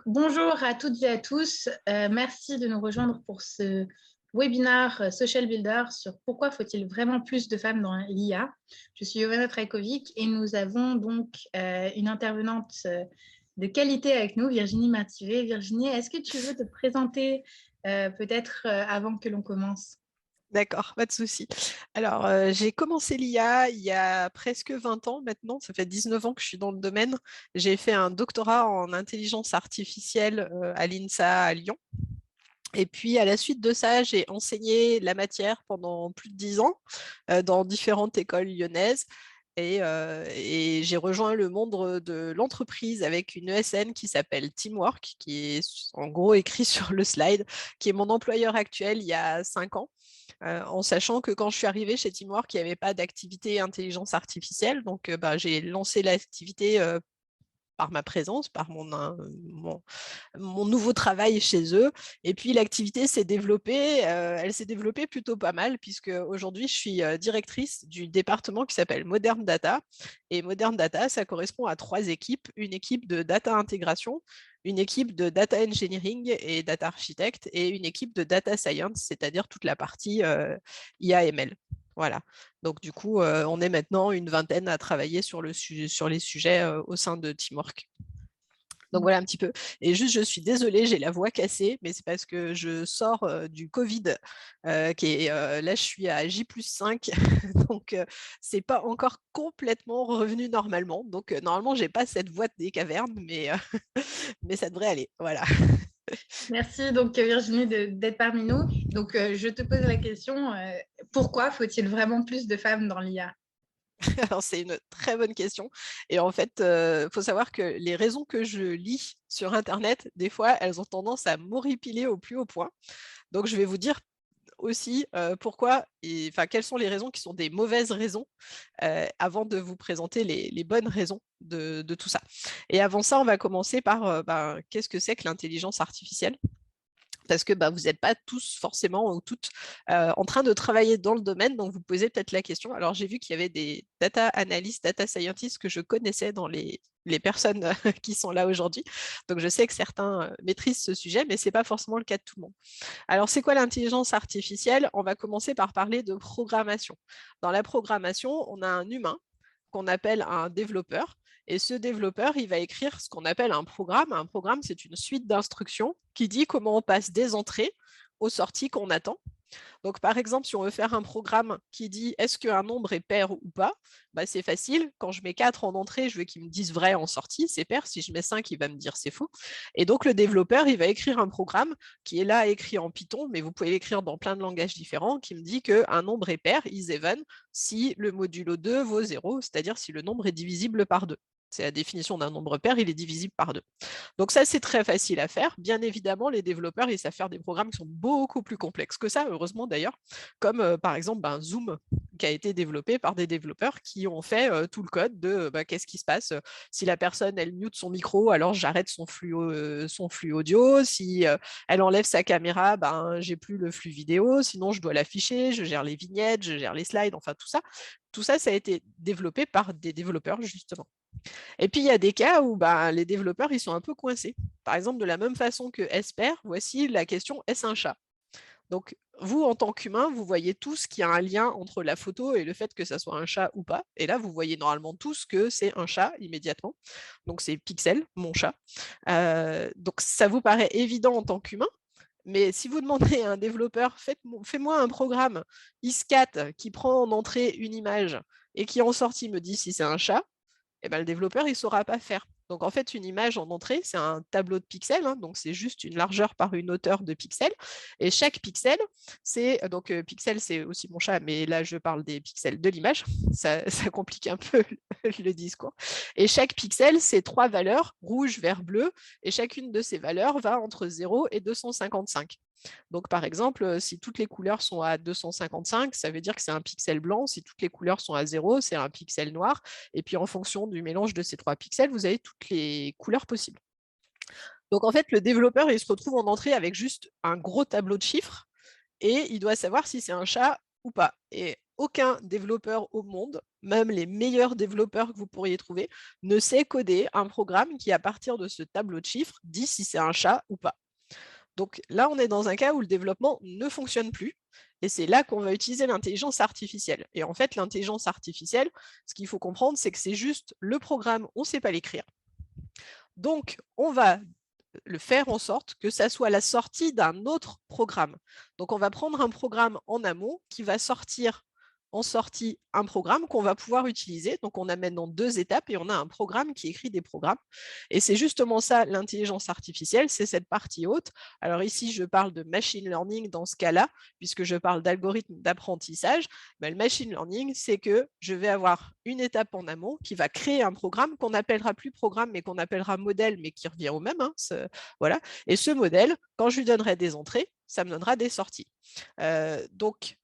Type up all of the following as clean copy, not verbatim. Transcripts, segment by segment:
Bonjour à toutes et à tous. Merci de nous rejoindre pour ce webinaire Social Builder sur pourquoi faut-il vraiment plus de femmes dans l'IA. Je suis Jovana Trajkovic et nous avons donc une intervenante de qualité avec nous, Virginie Martivet. Virginie, est-ce que tu veux te présenter peut-être avant que l'on commence? D'accord, pas de souci. Alors, j'ai commencé l'IA il y a presque 20 ans maintenant, ça fait 19 ans que je suis dans le domaine. J'ai fait un doctorat en intelligence artificielle à l'INSA à Lyon. Et puis, à la suite de ça, j'ai enseigné la matière pendant plus de 10 ans dans différentes écoles lyonnaises. Et j'ai rejoint le monde de l'entreprise avec une ESN qui s'appelle Teamwork, qui est en gros écrit sur le slide, qui est mon employeur actuel il y a 5 ans. En sachant que quand je suis arrivée chez Teamwork, il n'y avait pas d'activité intelligence artificielle. Donc, j'ai lancé l'activité par ma présence, par mon nouveau travail chez eux. Et puis, l'activité s'est développée. Elle s'est développée plutôt pas mal, puisque aujourd'hui, je suis directrice du département qui s'appelle Modern Data. Et Modern Data, ça correspond à 3 équipes. Une équipe de data intégration, une équipe de data engineering et data architect, et une équipe de data science, c'est-à-dire toute la partie IA/ML. Voilà. Donc, du coup, on est maintenant une vingtaine à travailler sur les sujets au sein de Teamwork. Donc voilà un petit peu. Et juste, je suis désolée, j'ai la voix cassée, mais c'est parce que je sors du Covid, là, je suis à J+5, donc c'est pas encore complètement revenu normalement. Donc normalement, j'ai pas cette voix des cavernes, mais ça devrait aller. Voilà. Merci donc Virginie d'être parmi nous. Donc je te pose la question, pourquoi faut-il vraiment plus de femmes dans l'IA? Alors, c'est une très bonne question. Et en fait, faut savoir que les raisons que je lis sur Internet, des fois, elles ont tendance à m'horripiler au plus haut point. Donc, je vais vous dire aussi pourquoi, enfin, quelles sont les raisons qui sont des mauvaises raisons avant de vous présenter les bonnes raisons de tout ça. Et avant ça, on va commencer par qu'est-ce que c'est que l'intelligence artificielle? Parce que vous n'êtes pas tous forcément ou toutes en train de travailler dans le domaine, donc vous posez peut-être la question. Alors, j'ai vu qu'il y avait des data analysts, data scientists que je connaissais dans les personnes qui sont là aujourd'hui. Donc, je sais que certains maîtrisent ce sujet, mais ce n'est pas forcément le cas de tout le monde. Alors, c'est quoi l'intelligence artificielle? On va commencer par parler de programmation. Dans la programmation, on a un humain qu'on appelle un développeur. Et ce développeur, il va écrire ce qu'on appelle un programme. Un programme, c'est une suite d'instructions qui dit comment on passe des entrées aux sorties qu'on attend. Donc, par exemple, si on veut faire un programme qui dit est-ce qu'un nombre est pair ou pas, c'est facile. Quand je mets 4 en entrée, je veux qu'il me dise vrai en sortie, c'est pair. Si je mets 5, il va me dire c'est faux. Et donc, le développeur, il va écrire un programme qui est là écrit en Python, mais vous pouvez l'écrire dans plein de langages différents, qui me dit qu'un nombre est pair, is even, si le modulo 2 vaut 0, c'est-à-dire si le nombre est divisible par 2. C'est la définition d'un nombre pair, il est divisible par 2. Donc ça, c'est très facile à faire. Bien évidemment, les développeurs, ils savent faire des programmes qui sont beaucoup plus complexes que ça, heureusement d'ailleurs, comme par exemple Zoom, qui a été développé par des développeurs qui ont fait tout le code de qu'est-ce qui se passe si la personne, elle mute son micro, alors j'arrête son flux audio. Si elle enlève sa caméra, j'ai plus le flux vidéo. Sinon, je dois l'afficher, je gère les vignettes, je gère les slides, enfin tout ça. Tout ça, ça a été développé par des développeurs, justement. Et puis, il y a des cas où les développeurs, ils sont un peu coincés. Par exemple, de la même façon que Esper, voici la question: est-ce un chat? Donc, vous, en tant qu'humain, vous voyez tous qu'il y a un lien entre la photo et le fait que ça soit un chat ou pas. Et là, vous voyez normalement tous que c'est un chat immédiatement. Donc, c'est Pixel, mon chat. Donc, ça vous paraît évident en tant qu'humain. Mais si vous demandez à un développeur, fais-moi un programme IS4 qui prend en entrée une image et qui en sortie me dit si c'est un chat, le développeur, il ne saura pas faire. Donc, en fait, une image en entrée, c'est un tableau de pixels, hein, donc c'est juste une largeur par une hauteur de pixels. Et chaque pixel, pixel, c'est aussi mon chat, mais là, je parle des pixels de l'image. Ça complique un peu le discours. Et chaque pixel, c'est 3 valeurs, rouge, vert, bleu, et chacune de ces valeurs va entre 0 et 255. Donc, par exemple, si toutes les couleurs sont à 255, ça veut dire que c'est un pixel blanc. Si toutes les couleurs sont à 0, c'est un pixel noir. Et puis, en fonction du mélange de ces 3 pixels, vous avez toutes les couleurs possibles. Donc, en fait, le développeur, il se retrouve en entrée avec juste un gros tableau de chiffres et il doit savoir si c'est un chat ou pas. Et aucun développeur au monde, même les meilleurs développeurs que vous pourriez trouver, ne sait coder un programme qui, à partir de ce tableau de chiffres, dit si c'est un chat ou pas. Donc là, on est dans un cas où le développement ne fonctionne plus. Et c'est là qu'on va utiliser l'intelligence artificielle. Et en fait, l'intelligence artificielle, ce qu'il faut comprendre, c'est que c'est juste le programme, on ne sait pas l'écrire. Donc, on va le faire en sorte que ça soit la sortie d'un autre programme. Donc, on va prendre un programme en amont qui va sortir en sortie un programme qu'on va pouvoir utiliser. Donc, on amène dans 2 étapes et on a un programme qui écrit des programmes. Et c'est justement ça, l'intelligence artificielle, c'est cette partie haute. Alors ici, je parle de machine learning dans ce cas-là, puisque je parle d'algorithme d'apprentissage. Mais le machine learning, c'est que je vais avoir une étape en amont qui va créer un programme qu'on n'appellera plus programme, mais qu'on appellera modèle, mais qui revient au même. Hein, voilà. Et ce modèle, quand je lui donnerai des entrées, ça me donnera des sorties. Donc,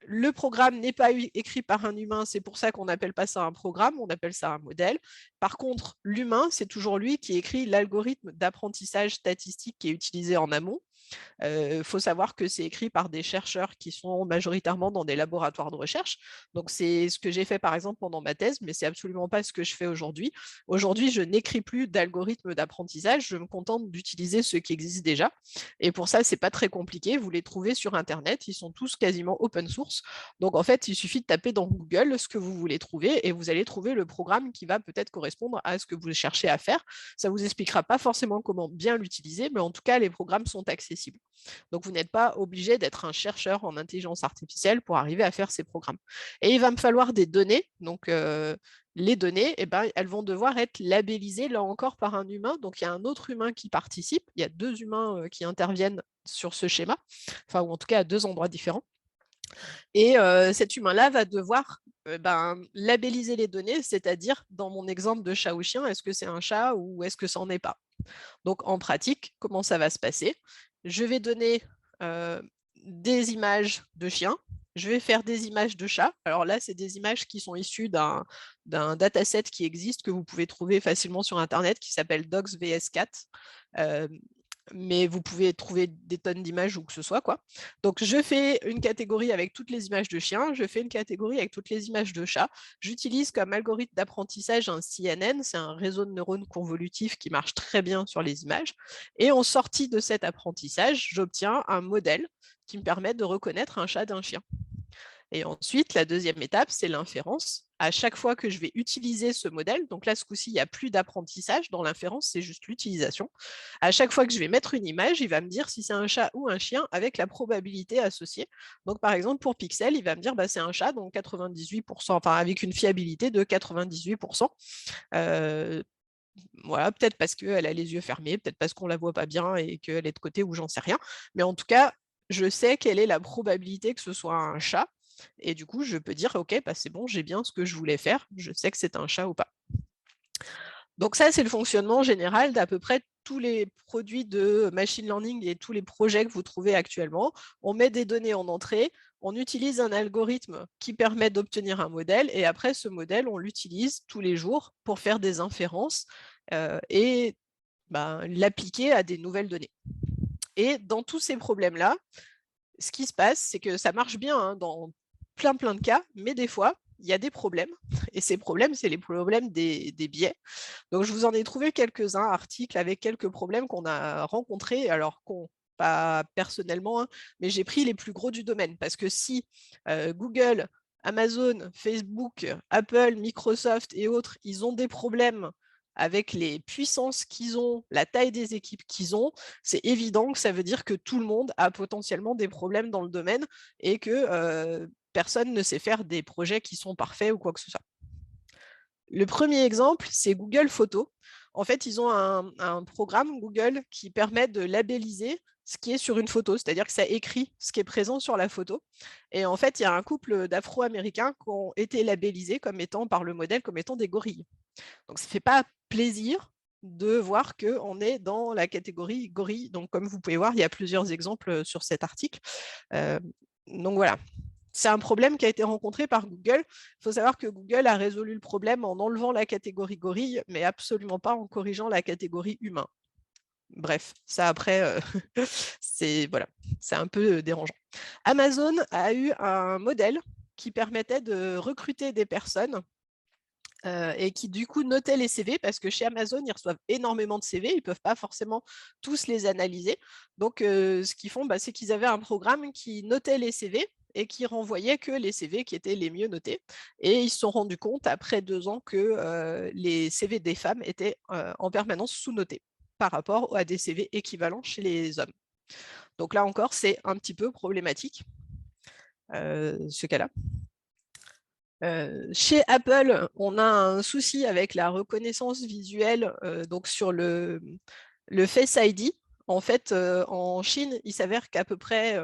le programme n'est pas écrit par un humain, c'est pour ça qu'on n'appelle pas ça un programme, on appelle ça un modèle. Par contre, l'humain, c'est toujours lui qui écrit l'algorithme d'apprentissage statistique qui est utilisé en amont. Faut savoir que c'est écrit par des chercheurs qui sont majoritairement dans des laboratoires de recherche. Donc, c'est ce que j'ai fait, par exemple, pendant ma thèse, mais c'est absolument pas ce que je fais aujourd'hui. Aujourd'hui, je n'écris plus d'algorithme d'apprentissage, je me contente d'utiliser ceux qui existent déjà. Et pour ça, c'est pas très compliqué. Vous les trouvez sur Internet, ils sont tous quasiment open source. Donc, en fait, il suffit de taper dans Google ce que vous voulez trouver et vous allez trouver le programme qui va peut-être correspondre à ce que vous cherchez à faire. Ça vous expliquera pas forcément comment bien l'utiliser, mais en tout cas, les programmes sont accessibles. Donc, vous n'êtes pas obligé d'être un chercheur en intelligence artificielle pour arriver à faire ces programmes. Et il va me falloir des données. Donc, les données, eh ben, elles vont devoir être labellisées, là encore, par un humain. Donc, il y a un autre humain qui participe. Il y a 2 humains qui interviennent sur ce schéma, enfin, ou en tout cas à 2 endroits différents. Et cet humain-là va devoir labelliser les données, c'est-à-dire, dans mon exemple de chat ou chien, est-ce que c'est un chat ou est-ce que ça n'en est pas? Donc, en pratique, comment ça va se passer? Je vais donner des images de chiens, je vais faire des images de chats. Alors là, c'est des images qui sont issues d'un dataset qui existe, que vous pouvez trouver facilement sur Internet, qui s'appelle Dogs vs Cat. Mais vous pouvez trouver des tonnes d'images où que ce soit, quoi. Donc, je fais une catégorie avec toutes les images de chiens, je fais une catégorie avec toutes les images de chats. J'utilise comme algorithme d'apprentissage un CNN, c'est un réseau de neurones convolutifs qui marche très bien sur les images. Et en sortie de cet apprentissage, j'obtiens un modèle qui me permet de reconnaître un chat d'un chien. Et ensuite, la deuxième étape, c'est l'inférence. À chaque fois que je vais utiliser ce modèle, donc là, ce coup-ci, il n'y a plus d'apprentissage dans l'inférence, c'est juste l'utilisation. À chaque fois que je vais mettre une image, il va me dire si c'est un chat ou un chien avec la probabilité associée. Donc, par exemple, pour Pixel, il va me dire c'est un chat, donc 98%, enfin avec une fiabilité de 98%. Voilà, peut-être parce qu'elle a les yeux fermés, peut-être parce qu'on ne la voit pas bien et qu'elle est de côté ou j'en sais rien. Mais en tout cas, je sais quelle est la probabilité que ce soit un chat. Et du coup, je peux dire, OK, c'est bon, j'ai bien ce que je voulais faire. Je sais que c'est un chat ou pas. Donc ça, c'est le fonctionnement général d'à peu près tous les produits de machine learning et tous les projets que vous trouvez actuellement. On met des données en entrée, on utilise un algorithme qui permet d'obtenir un modèle et après ce modèle, on l'utilise tous les jours pour faire des inférences et l'appliquer à des nouvelles données. Et dans tous ces problèmes-là, ce qui se passe, c'est que ça marche bien dans plein de cas, mais des fois, il y a des problèmes. Et ces problèmes, c'est les problèmes des biais. Donc, je vous en ai trouvé quelques-uns, articles avec quelques problèmes qu'on a rencontrés, alors pas personnellement, mais j'ai pris les plus gros du domaine. Parce que si Google, Amazon, Facebook, Apple, Microsoft et autres, ils ont des problèmes avec les puissances qu'ils ont, la taille des équipes qu'ils ont, c'est évident que ça veut dire que tout le monde a potentiellement des problèmes dans le domaine et que personne ne sait faire des projets qui sont parfaits ou quoi que ce soit. Le premier exemple, c'est Google Photos. En fait, ils ont un programme Google qui permet de labelliser ce qui est sur une photo, c'est-à-dire que ça écrit ce qui est présent sur la photo. Et en fait, il y a un couple d'Afro-Américains qui ont été labellisés comme étant par le modèle comme étant des gorilles. Donc, ça ne fait pas plaisir de voir qu'on est dans la catégorie gorille. Donc, comme vous pouvez voir, il y a plusieurs exemples sur cet article. Donc, voilà. C'est un problème qui a été rencontré par Google. Il faut savoir que Google a résolu le problème en enlevant la catégorie gorille, mais absolument pas en corrigeant la catégorie humain. Bref, ça après, c'est un peu dérangeant. Amazon a eu un modèle qui permettait de recruter des personnes et qui du coup notaient les CV parce que chez Amazon, ils reçoivent énormément de CV, ils ne peuvent pas forcément tous les analyser. Donc, ce qu'ils font, c'est qu'ils avaient un programme qui notait les CV et qui renvoyait que les CV qui étaient les mieux notés. Et ils se sont rendus compte, après 2 ans, que les CV des femmes étaient en permanence sous-notés par rapport à des CV équivalents chez les hommes. Donc là encore, c'est un petit peu problématique, ce cas-là. Chez Apple, on a un souci avec la reconnaissance visuelle donc sur le Face ID. En fait, en Chine, il s'avère qu'à peu près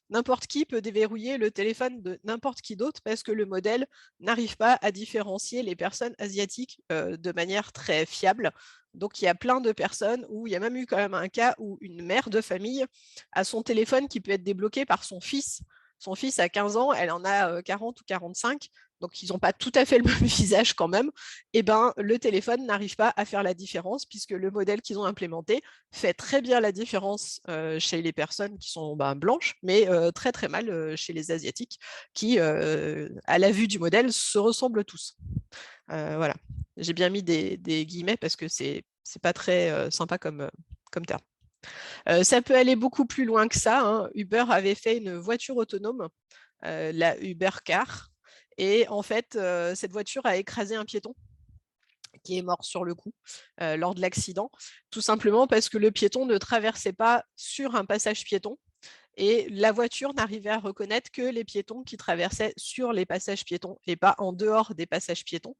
n'importe qui peut déverrouiller le téléphone de n'importe qui d'autre parce que le modèle n'arrive pas à différencier les personnes asiatiques de manière très fiable. Donc, il y a plein de personnes où il y a même eu quand même un cas où une mère de famille a son téléphone qui peut être débloqué par son fils. Son fils a 15 ans, elle en a 40 ou 45. Donc ils n'ont pas tout à fait le même visage quand même, et le téléphone n'arrive pas à faire la différence puisque le modèle qu'ils ont implémenté fait très bien la différence chez les personnes qui sont blanches, mais très très mal chez les asiatiques qui, à la vue du modèle, se ressemblent tous. Voilà, j'ai bien mis des guillemets parce que c'est pas très sympa comme terme. Ça peut aller beaucoup plus loin que ça, hein. Uber avait fait une voiture autonome, la Uber Car, et en fait, cette voiture a écrasé un piéton qui est mort sur le coup lors de l'accident, tout simplement parce que le piéton ne traversait pas sur un passage piéton et la voiture n'arrivait à reconnaître que les piétons qui traversaient sur les passages piétons et pas en dehors des passages piétons.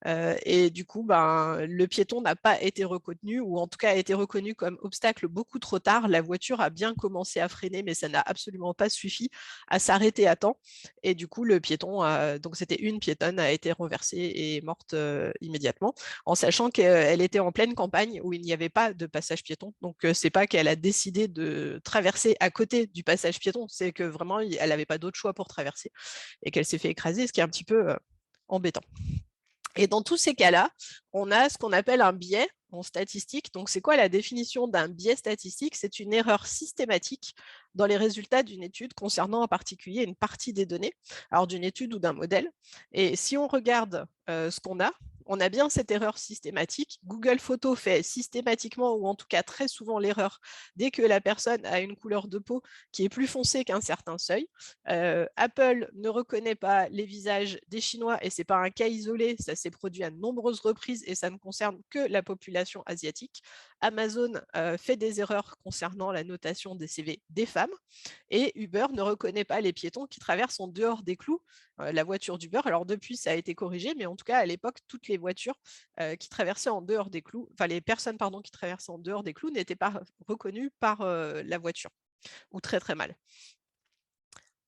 Et du coup, le piéton n'a pas été reconnu, ou en tout cas a été reconnu comme obstacle beaucoup trop tard. La voiture a bien commencé à freiner, mais ça n'a absolument pas suffi à s'arrêter à temps. Et du coup, le piéton, donc c'était une piétonne, a été renversée et morte immédiatement, en sachant qu'elle était en pleine campagne où il n'y avait pas de passage piéton. Donc, c'est pas qu'elle a décidé de traverser à côté du passage piéton, c'est que vraiment, elle n'avait pas d'autre choix pour traverser et qu'elle s'est fait écraser, ce qui est un petit peu embêtant. Et dans tous ces cas-là, on a ce qu'on appelle un biais en statistique. Donc, c'est quoi la définition d'un biais statistique? C'est une erreur systématique dans les résultats d'une étude concernant en particulier une partie des données, alors d'une étude ou d'un modèle. Et si on regarde ce qu'on a, on a bien cette erreur systématique. Google Photos fait systématiquement, ou en tout cas très souvent, l'erreur dès que la personne a une couleur de peau qui est plus foncée qu'un certain seuil. Apple ne reconnaît pas les visages des Chinois et ce n'est pas un cas isolé, ça s'est produit à de nombreuses reprises et ça ne concerne que la population asiatique. Amazon fait des erreurs concernant la notation des CV des femmes et Uber ne reconnaît pas les piétons qui traversent en dehors des clous la voiture d'Uber. Alors depuis, ça a été corrigé, mais en tout cas, à l'époque, toutes les voitures qui traversaient en dehors des clous, enfin les personnes qui traversaient en dehors des clous n'étaient pas reconnues par la voiture, ou très très mal.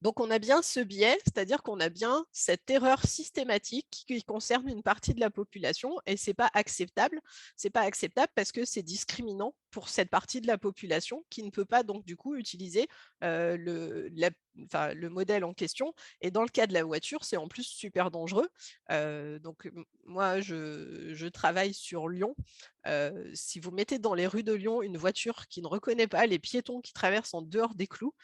Donc, on a bien ce biais, c'est-à-dire qu'on a bien cette erreur systématique qui concerne une partie de la population et ce n'est pas acceptable. Ce n'est pas acceptable parce que c'est discriminant pour cette partie de la population qui ne peut pas donc du coup utiliser le modèle en question. Et dans le cas de la voiture, c'est en plus super dangereux. Donc, moi, je travaille sur Lyon. Si vous mettez dans les rues de Lyon une voiture qui ne reconnaît pas les piétons qui traversent en dehors des clous,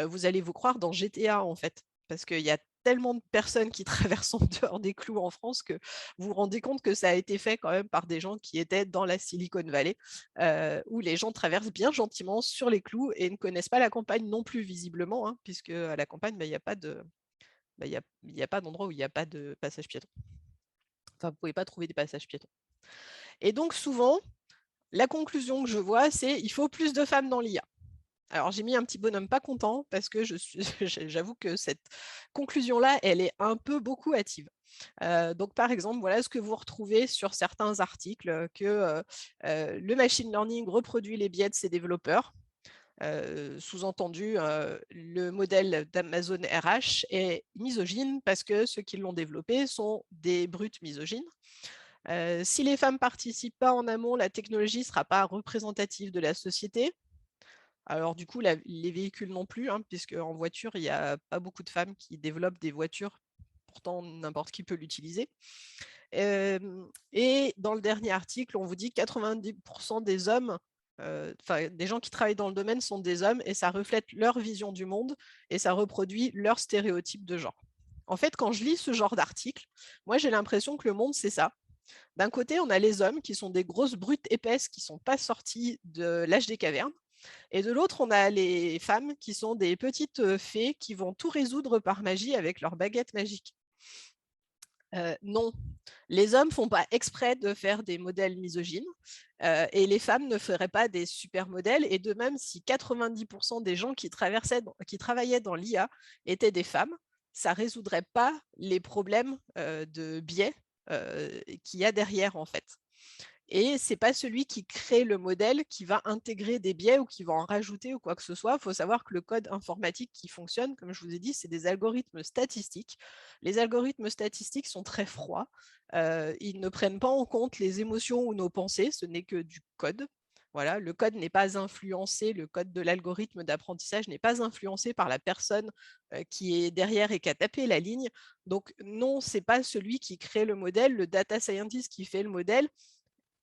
vous allez vous croire dans GTA en fait, parce qu'il y a tellement de personnes qui traversent en dehors des clous en France que vous vous rendez compte que ça a été fait quand même par des gens qui étaient dans la Silicon Valley, où les gens traversent bien gentiment sur les clous et ne connaissent pas la campagne non plus visiblement, hein, puisque à la campagne, il n'y a pas de, il y a pas d'endroit où il n'y a pas de passage piéton. Enfin, vous ne pouvez pas trouver des passages piétons. Et donc souvent, la conclusion que je vois, c'est il faut plus de femmes dans l'IA. Alors, j'ai mis un petit bonhomme pas content parce que j'avoue que cette conclusion-là, elle est un peu beaucoup hâtive. Donc, par exemple, voilà ce que vous retrouvez sur certains articles, que le machine learning reproduit les biais de ses développeurs. Sous-entendu, le modèle d'Amazon RH est misogyne parce que ceux qui l'ont développé sont des brutes misogynes. Si les femmes ne participent pas en amont, la technologie ne sera pas représentative de la société. Alors du coup, les véhicules non plus, hein, puisque en voiture, il n'y a pas beaucoup de femmes qui développent des voitures, pourtant n'importe qui peut l'utiliser. Et dans le dernier article, on vous dit que 90% des hommes, des gens qui travaillent dans le domaine sont des hommes et ça reflète leur vision du monde et ça reproduit leur stéréotype de genre. En fait, quand je lis ce genre d'article, moi, j'ai l'impression que le monde, c'est ça. D'un côté, on a les hommes qui sont des grosses brutes épaisses qui ne sont pas sorties de l'âge des cavernes. Et de l'autre, on a les femmes qui sont des petites fées qui vont tout résoudre par magie avec leur baguette magique. Non, les hommes ne font pas exprès de faire des modèles misogynes et les femmes ne feraient pas des super modèles. Et de même, si 90% des gens qui travaillaient dans l'IA étaient des femmes, ça ne résoudrait pas les problèmes de biais qu'il y a derrière, en fait. Et ce n'est pas celui qui crée le modèle qui va intégrer des biais ou qui va en rajouter ou quoi que ce soit. Il faut savoir que le code informatique qui fonctionne, comme je vous ai dit, c'est des algorithmes statistiques. Les algorithmes statistiques sont très froids. Ils ne prennent pas en compte les émotions ou nos pensées. Ce n'est que du code. Voilà, le code n'est pas influencé, le code de l'algorithme d'apprentissage n'est pas influencé par la personne qui est derrière et qui a tapé la ligne. Donc non, ce n'est pas celui qui crée le modèle, le data scientist qui fait le modèle.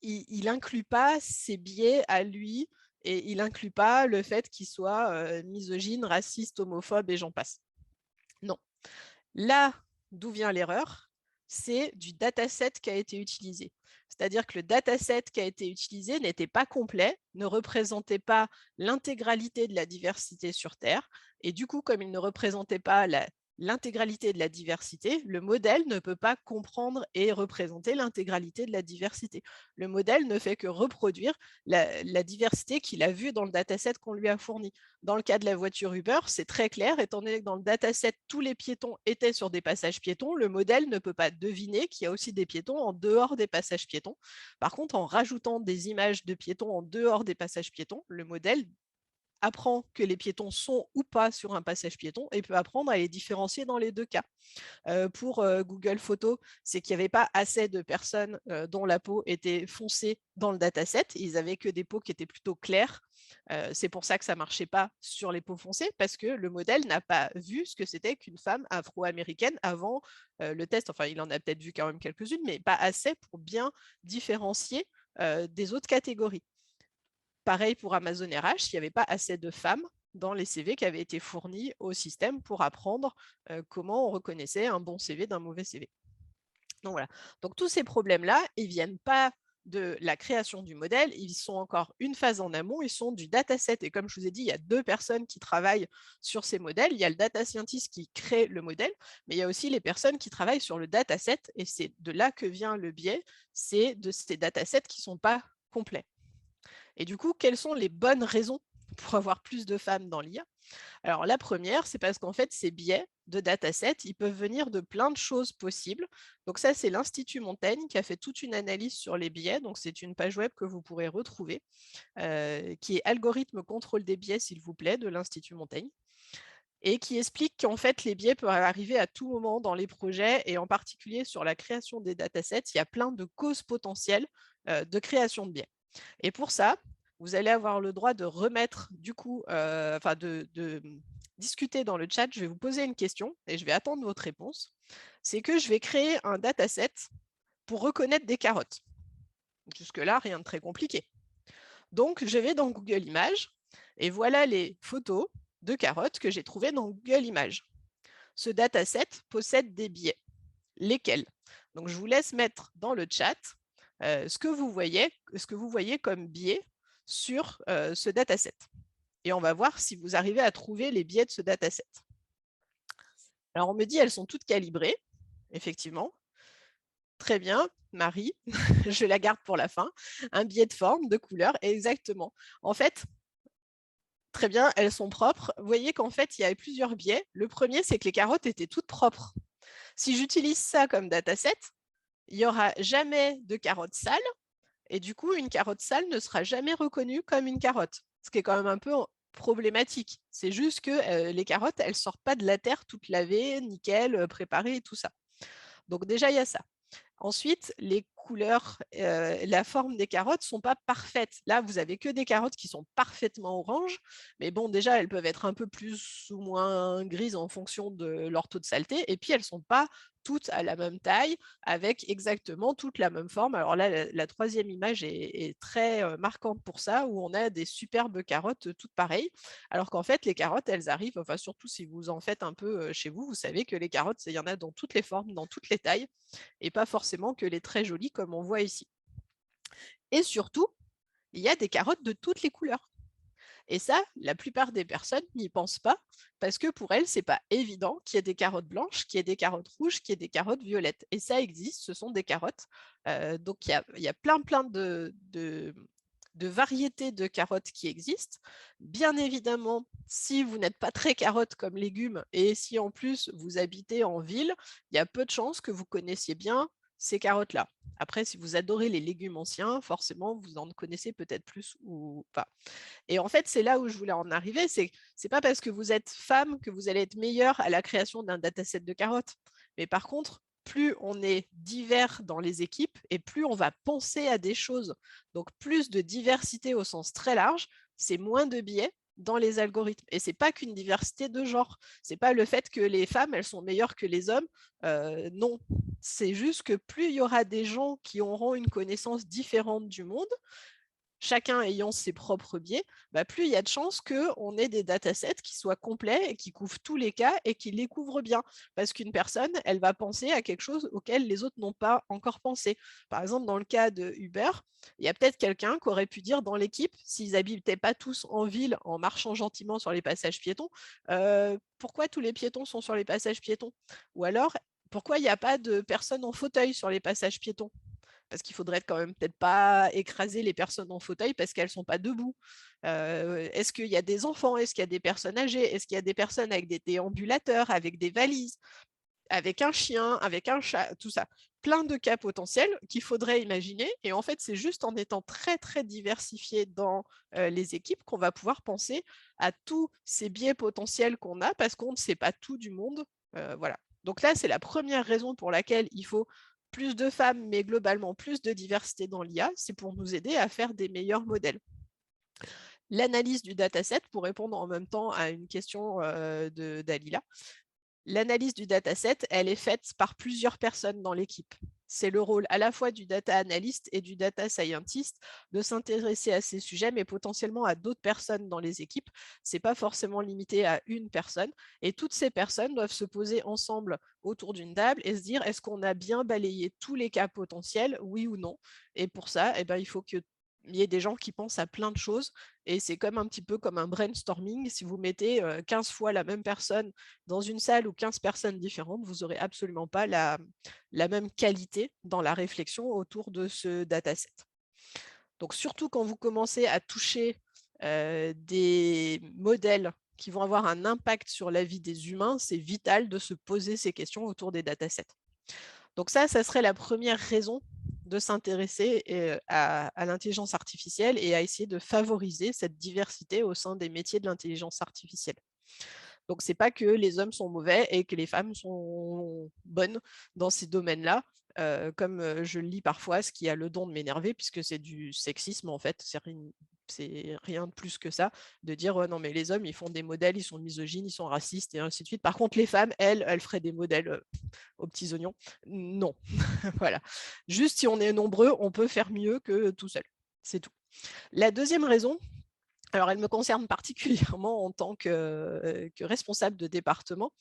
Il n'inclut pas ses biais à lui et il n'inclut pas le fait qu'il soit misogyne, raciste, homophobe et j'en passe. Non. Là d'où vient l'erreur, c'est du dataset qui a été utilisé. C'est-à-dire que le dataset qui a été utilisé n'était pas complet, ne représentait pas l'intégralité de la diversité sur Terre. Et du coup, comme il ne représentait pas l'intégralité de la diversité, le modèle ne peut pas comprendre et représenter l'intégralité de la diversité. Le modèle ne fait que reproduire la diversité qu'il a vue dans le dataset qu'on lui a fourni. Dans le cas de la voiture Uber, c'est très clair, étant donné que dans le dataset, tous les piétons étaient sur des passages piétons, le modèle ne peut pas deviner qu'il y a aussi des piétons en dehors des passages piétons. Par contre, en rajoutant des images de piétons en dehors des passages piétons, le modèle apprend que les piétons sont ou pas sur un passage piéton et peut apprendre à les différencier dans les deux cas. Pour Google Photos, c'est qu'il n'y avait pas assez de personnes dont la peau était foncée dans le dataset. Ils n'avaient que des peaux qui étaient plutôt claires. C'est pour ça que ça ne marchait pas sur les peaux foncées, parce que le modèle n'a pas vu ce que c'était qu'une femme afro-américaine avant le test. Enfin, il en a peut-être vu quand même quelques-unes, mais pas assez pour bien différencier des autres catégories. Pareil pour Amazon RH, il n'y avait pas assez de femmes dans les CV qui avaient été fournis au système pour apprendre comment on reconnaissait un bon CV d'un mauvais CV. Donc voilà. Donc tous ces problèmes-là, ils ne viennent pas de la création du modèle, ils sont encore une phase en amont, ils sont du dataset. Et comme je vous ai dit, il y a deux personnes qui travaillent sur ces modèles. Il y a le data scientist qui crée le modèle, mais il y a aussi les personnes qui travaillent sur le dataset. Et c'est de là que vient le biais, c'est de ces datasets qui ne sont pas complets. Et du coup, quelles sont les bonnes raisons pour avoir plus de femmes dans l'IA? Alors la première, c'est parce qu'en fait, ces biais de dataset, ils peuvent venir de plein de choses possibles. Donc ça, c'est l'Institut Montaigne qui a fait toute une analyse sur les biais. Donc c'est une page web que vous pourrez retrouver, qui est Algorithme contrôle des biais, s'il vous plaît, de l'Institut Montaigne, et qui explique qu'en fait, les biais peuvent arriver à tout moment dans les projets, et en particulier sur la création des datasets, il y a plein de causes potentielles de création de biais. Et pour ça, vous allez avoir le droit de remettre, du coup, de discuter dans le chat. Je vais vous poser une question et je vais attendre votre réponse. C'est que je vais créer un dataset pour reconnaître des carottes. Jusque-là, rien de très compliqué. Donc, je vais dans Google Images et voilà les photos de carottes que j'ai trouvées dans Google Images. Ce dataset possède des biais. Lesquels? Donc, je vous laisse mettre dans le chat ce que vous voyez comme biais sur ce dataset. Et on va voir si vous arrivez à trouver les biais de ce dataset. Alors, on me dit elles sont toutes calibrées, effectivement. Très bien, Marie, je la garde pour la fin. Un biais de forme, de couleur, exactement. En fait, très bien, elles sont propres. Vous voyez qu'en fait, il y a plusieurs biais. Le premier, c'est que les carottes étaient toutes propres. Si j'utilise ça comme dataset, il n'y aura jamais de carottes sales. Et du coup, une carotte sale ne sera jamais reconnue comme une carotte, ce qui est quand même un peu problématique. C'est juste que les carottes, elles ne sortent pas de la terre toutes lavées, nickel, préparées et tout ça. Donc déjà, il y a ça. Ensuite, les couleurs, la forme des carottes ne sont pas parfaites. Là, vous avez que des carottes qui sont parfaitement oranges, mais bon, déjà, elles peuvent être un peu plus ou moins grises en fonction de leur taux de saleté, et puis elles ne sont pas toutes à la même taille, avec exactement toute la même forme. Alors là, la troisième image est très marquante pour ça, où on a des superbes carottes toutes pareilles, alors qu'en fait, les carottes, elles arrivent, enfin surtout si vous en faites un peu chez vous, vous savez que les carottes, il y en a dans toutes les formes, dans toutes les tailles, et pas forcément que les très jolies comme on voit ici. Et surtout, il y a des carottes de toutes les couleurs. Et ça, la plupart des personnes n'y pensent pas parce que pour elles, c'est pas évident qu'il y ait des carottes blanches, qu'il y ait des carottes rouges, qu'il y ait des carottes violettes. Et ça existe, ce sont des carottes. Donc il y a plein de variétés de carottes qui existent. Bien évidemment, si vous n'êtes pas très carotte comme légume et si en plus vous habitez en ville, il y a peu de chances que vous connaissiez bien ces carottes-là. Après, si vous adorez les légumes anciens, forcément, vous en connaissez peut-être plus ou pas. Et en fait, c'est là où je voulais en arriver, c'est pas parce que vous êtes femme que vous allez être meilleure à la création d'un dataset de carottes. Mais par contre, plus on est divers dans les équipes et plus on va penser à des choses. Donc plus de diversité au sens très large, c'est moins de biais dans les algorithmes. Et c'est pas qu'une diversité de genre. C'est pas le fait que les femmes, elles sont meilleures que les hommes. Non. C'est juste que plus il y aura des gens qui auront une connaissance différente du monde, chacun ayant ses propres biais, plus il y a de chances qu'on ait des datasets qui soient complets et qui couvrent tous les cas et qui les couvrent bien. Parce qu'une personne, elle va penser à quelque chose auquel les autres n'ont pas encore pensé. Par exemple, dans le cas de Uber, il y a peut-être quelqu'un qui aurait pu dire dans l'équipe, s'ils n'habitaient pas tous en ville en marchant gentiment sur les passages piétons, pourquoi tous les piétons sont sur les passages piétons? Ou alors, pourquoi il n'y a pas de personnes en fauteuil sur les passages piétons? Parce qu'il faudrait quand même peut-être pas écraser les personnes en fauteuil parce qu'elles ne sont pas debout. Est-ce qu'il y a des enfants? Est-ce qu'il y a des personnes âgées? Est-ce qu'il y a des personnes avec des déambulateurs, avec des valises, avec un chien, avec un chat, tout ça? Plein de cas potentiels qu'il faudrait imaginer. Et en fait, c'est juste en étant très, très diversifié dans les équipes qu'on va pouvoir penser à tous ces biais potentiels qu'on a parce qu'on ne sait pas tout du monde. Voilà. Donc là, c'est la première raison pour laquelle il faut plus de femmes, mais globalement plus de diversité dans l'IA, c'est pour nous aider à faire des meilleurs modèles. L'analyse du dataset, pour répondre en même temps à une question de Dalila, l'analyse du dataset, elle est faite par plusieurs personnes dans l'équipe. C'est le rôle à la fois du data analyst et du data scientist de s'intéresser à ces sujets, mais potentiellement à d'autres personnes dans les équipes. Ce n'est pas forcément limité à une personne. Et toutes ces personnes doivent se poser ensemble autour d'une table et se dire, est-ce qu'on a bien balayé tous les cas potentiels, oui ou non? Et pour ça, il faut qu'il y ait des gens qui pensent à plein de choses. Et c'est comme un petit peu comme un brainstorming. Si vous mettez 15 fois la même personne dans une salle ou 15 personnes différentes, vous n'aurez absolument pas la même qualité dans la réflexion autour de ce dataset. Donc surtout quand vous commencez à toucher des modèles qui vont avoir un impact sur la vie des humains, c'est vital de se poser ces questions autour des datasets. Donc ça serait la première raison de s'intéresser à l'intelligence artificielle et à essayer de favoriser cette diversité au sein des métiers de l'intelligence artificielle. Donc, ce n'est pas que les hommes sont mauvais et que les femmes sont bonnes dans ces domaines-là, comme je le lis parfois, ce qui a le don de m'énerver, puisque c'est du sexisme, en fait. C'est rien de plus que ça, de dire non, mais les hommes, ils font des modèles, ils sont misogynes, ils sont racistes, et ainsi de suite. Par contre, les femmes, elles feraient des modèles aux petits oignons. Non. Voilà. Juste si on est nombreux, on peut faire mieux que tout seul. C'est tout. La deuxième raison, alors, elle me concerne particulièrement en tant que responsable de département.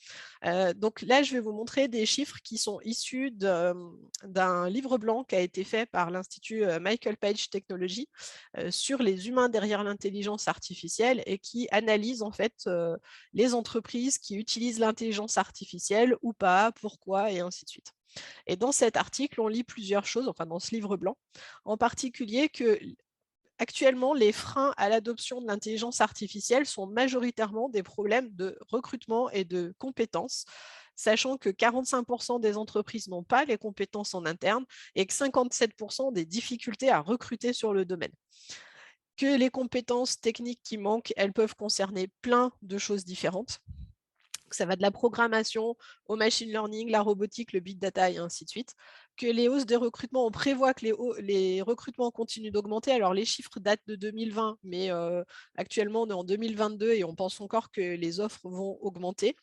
Donc là, je vais vous montrer des chiffres qui sont issus d'un livre blanc qui a été fait par l'Institut Michael Page Technology sur les humains derrière l'intelligence artificielle et qui analyse en fait les entreprises qui utilisent l'intelligence artificielle ou pas, pourquoi et ainsi de suite. Et dans cet article, on lit plusieurs choses, enfin dans ce livre blanc, en particulier que actuellement, les freins à l'adoption de l'intelligence artificielle sont majoritairement des problèmes de recrutement et de compétences, sachant que 45% des entreprises n'ont pas les compétences en interne et que 57% des difficultés à recruter sur le domaine. Que les compétences techniques qui manquent, elles peuvent concerner plein de choses différentes, Ça va de la programmation au machine learning, la robotique, le big data et ainsi de suite. Que les hausses des recrutements, on prévoit que les recrutements continuent d'augmenter. Alors, les chiffres datent de 2020, mais actuellement, on est en 2022 et on pense encore que les offres vont augmenter.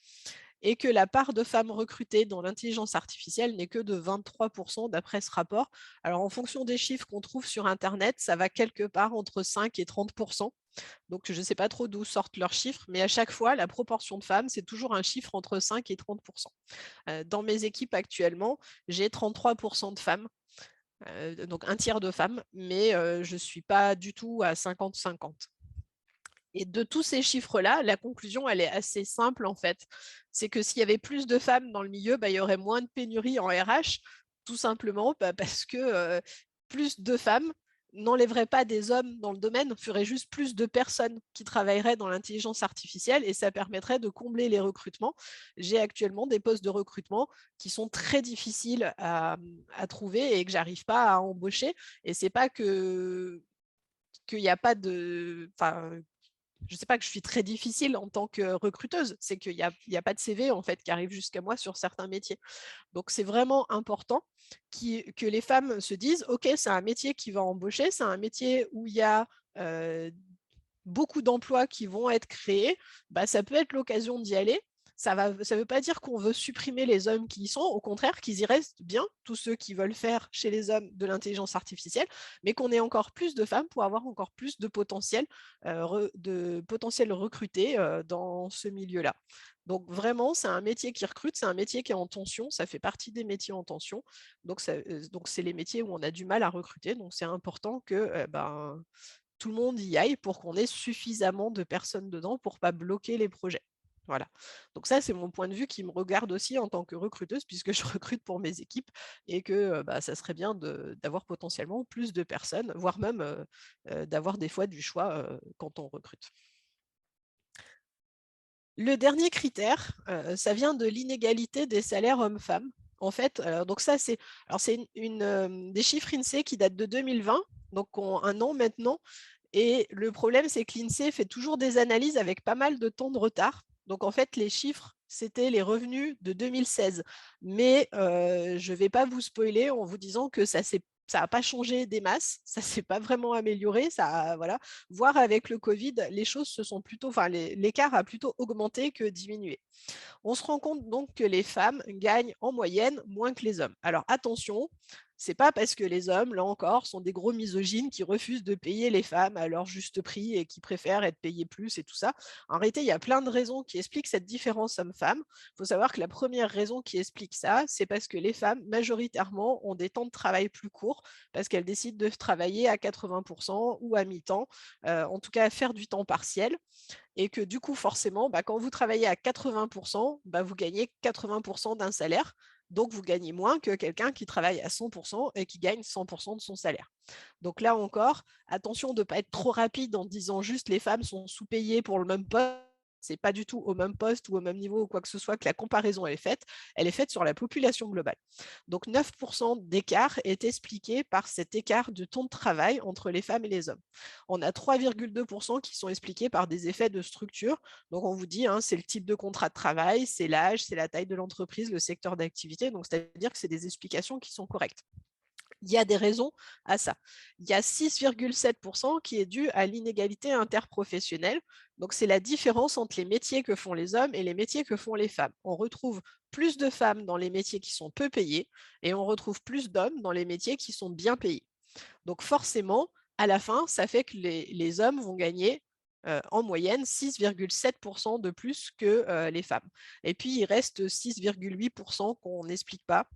Et que la part de femmes recrutées dans l'intelligence artificielle n'est que de 23% d'après ce rapport. Alors, en fonction des chiffres qu'on trouve sur Internet, ça va quelque part entre 5 et 30%. Donc, je ne sais pas trop d'où sortent leurs chiffres, mais à chaque fois, la proportion de femmes, c'est toujours un chiffre entre 5 et 30%. Dans mes équipes actuellement, j'ai 33% de femmes, donc un tiers de femmes, mais je ne suis pas du tout à 50-50. Et de tous ces chiffres-là, la conclusion, elle est assez simple en fait. C'est que s'il y avait plus de femmes dans le milieu, il y aurait moins de pénurie en RH, tout simplement parce que plus de femmes n'enlèveraient pas des hommes dans le domaine, ferait juste plus de personnes qui travailleraient dans l'intelligence artificielle et ça permettrait de combler les recrutements. J'ai actuellement des postes de recrutement qui sont très difficiles à trouver et que j'arrive pas à embaucher. Et c'est pas qu'il n'y a pas de... Enfin, je ne sais pas que je suis très difficile en tant que recruteuse, c'est qu'il n'y a pas de CV en fait qui arrive jusqu'à moi sur certains métiers. Donc c'est vraiment important que les femmes se disent, OK, c'est un métier qui va embaucher, c'est un métier où il y a beaucoup d'emplois qui vont être créés, ça peut être l'occasion d'y aller. Ça ne veut pas dire qu'on veut supprimer les hommes qui y sont, au contraire, qu'ils y restent bien, tous ceux qui veulent faire chez les hommes de l'intelligence artificielle, mais qu'on ait encore plus de femmes pour avoir encore plus de potentiel recrutés dans ce milieu-là. Donc vraiment, c'est un métier qui recrute, c'est un métier qui est en tension, ça fait partie des métiers en tension. Donc c'est les métiers où on a du mal à recruter, donc c'est important que tout le monde y aille pour qu'on ait suffisamment de personnes dedans pour ne pas bloquer les projets. Voilà. Donc ça, c'est mon point de vue qui me regarde aussi en tant que recruteuse, puisque je recrute pour mes équipes et que ça serait bien d'avoir potentiellement plus de personnes, voire même d'avoir des fois du choix quand on recrute. Le dernier critère, ça vient de l'inégalité des salaires hommes-femmes. En fait, donc ça, c'est des chiffres INSEE qui datent de 2020, donc ont un an maintenant. Et le problème, c'est que l'INSEE fait toujours des analyses avec pas mal de temps de retard. Donc, en fait, les chiffres, c'était les revenus de 2016. Mais je ne vais pas vous spoiler en vous disant que ça n'a pas changé des masses, ça ne s'est pas vraiment amélioré. Voilà. Voire avec le Covid, les choses se sont plutôt, enfin, l'écart a plutôt augmenté que diminué. On se rend compte donc que les femmes gagnent en moyenne moins que les hommes. Alors attention, c'est pas parce que les hommes, là encore, sont des gros misogynes qui refusent de payer les femmes à leur juste prix et qui préfèrent être payés plus et tout ça. En réalité, il y a plein de raisons qui expliquent cette différence homme-femme. Il faut savoir que la première raison qui explique ça, c'est parce que les femmes, majoritairement, ont des temps de travail plus courts parce qu'elles décident de travailler à 80% ou à mi-temps, en tout cas à faire du temps partiel. Et que du coup, forcément, quand vous travaillez à 80%, vous gagnez 80% d'un salaire. Donc, vous gagnez moins que quelqu'un qui travaille à 100% et qui gagne 100% de son salaire. Donc là encore, attention de ne pas être trop rapide en disant juste les femmes sont sous-payées pour le même poste. C'est pas du tout au même poste ou au même niveau ou quoi que ce soit que la comparaison est faite. Elle est faite sur la population globale. Donc 9% d'écart est expliqué par cet écart de temps de travail entre les femmes et les hommes. On a 3,2% qui sont expliqués par des effets de structure. Donc on vous dit, c'est le type de contrat de travail, c'est l'âge, c'est la taille de l'entreprise, le secteur d'activité. Donc c'est-à-dire que c'est des explications qui sont correctes. Il y a des raisons à ça. Il y a 6,7% qui est dû à l'inégalité interprofessionnelle. Donc, c'est la différence entre les métiers que font les hommes et les métiers que font les femmes. On retrouve plus de femmes dans les métiers qui sont peu payés et on retrouve plus d'hommes dans les métiers qui sont bien payés. Donc, forcément, à la fin, ça fait que les hommes vont gagner en moyenne 6,7% de plus que les femmes. Et puis, il reste 6,8% qu'on n'explique pas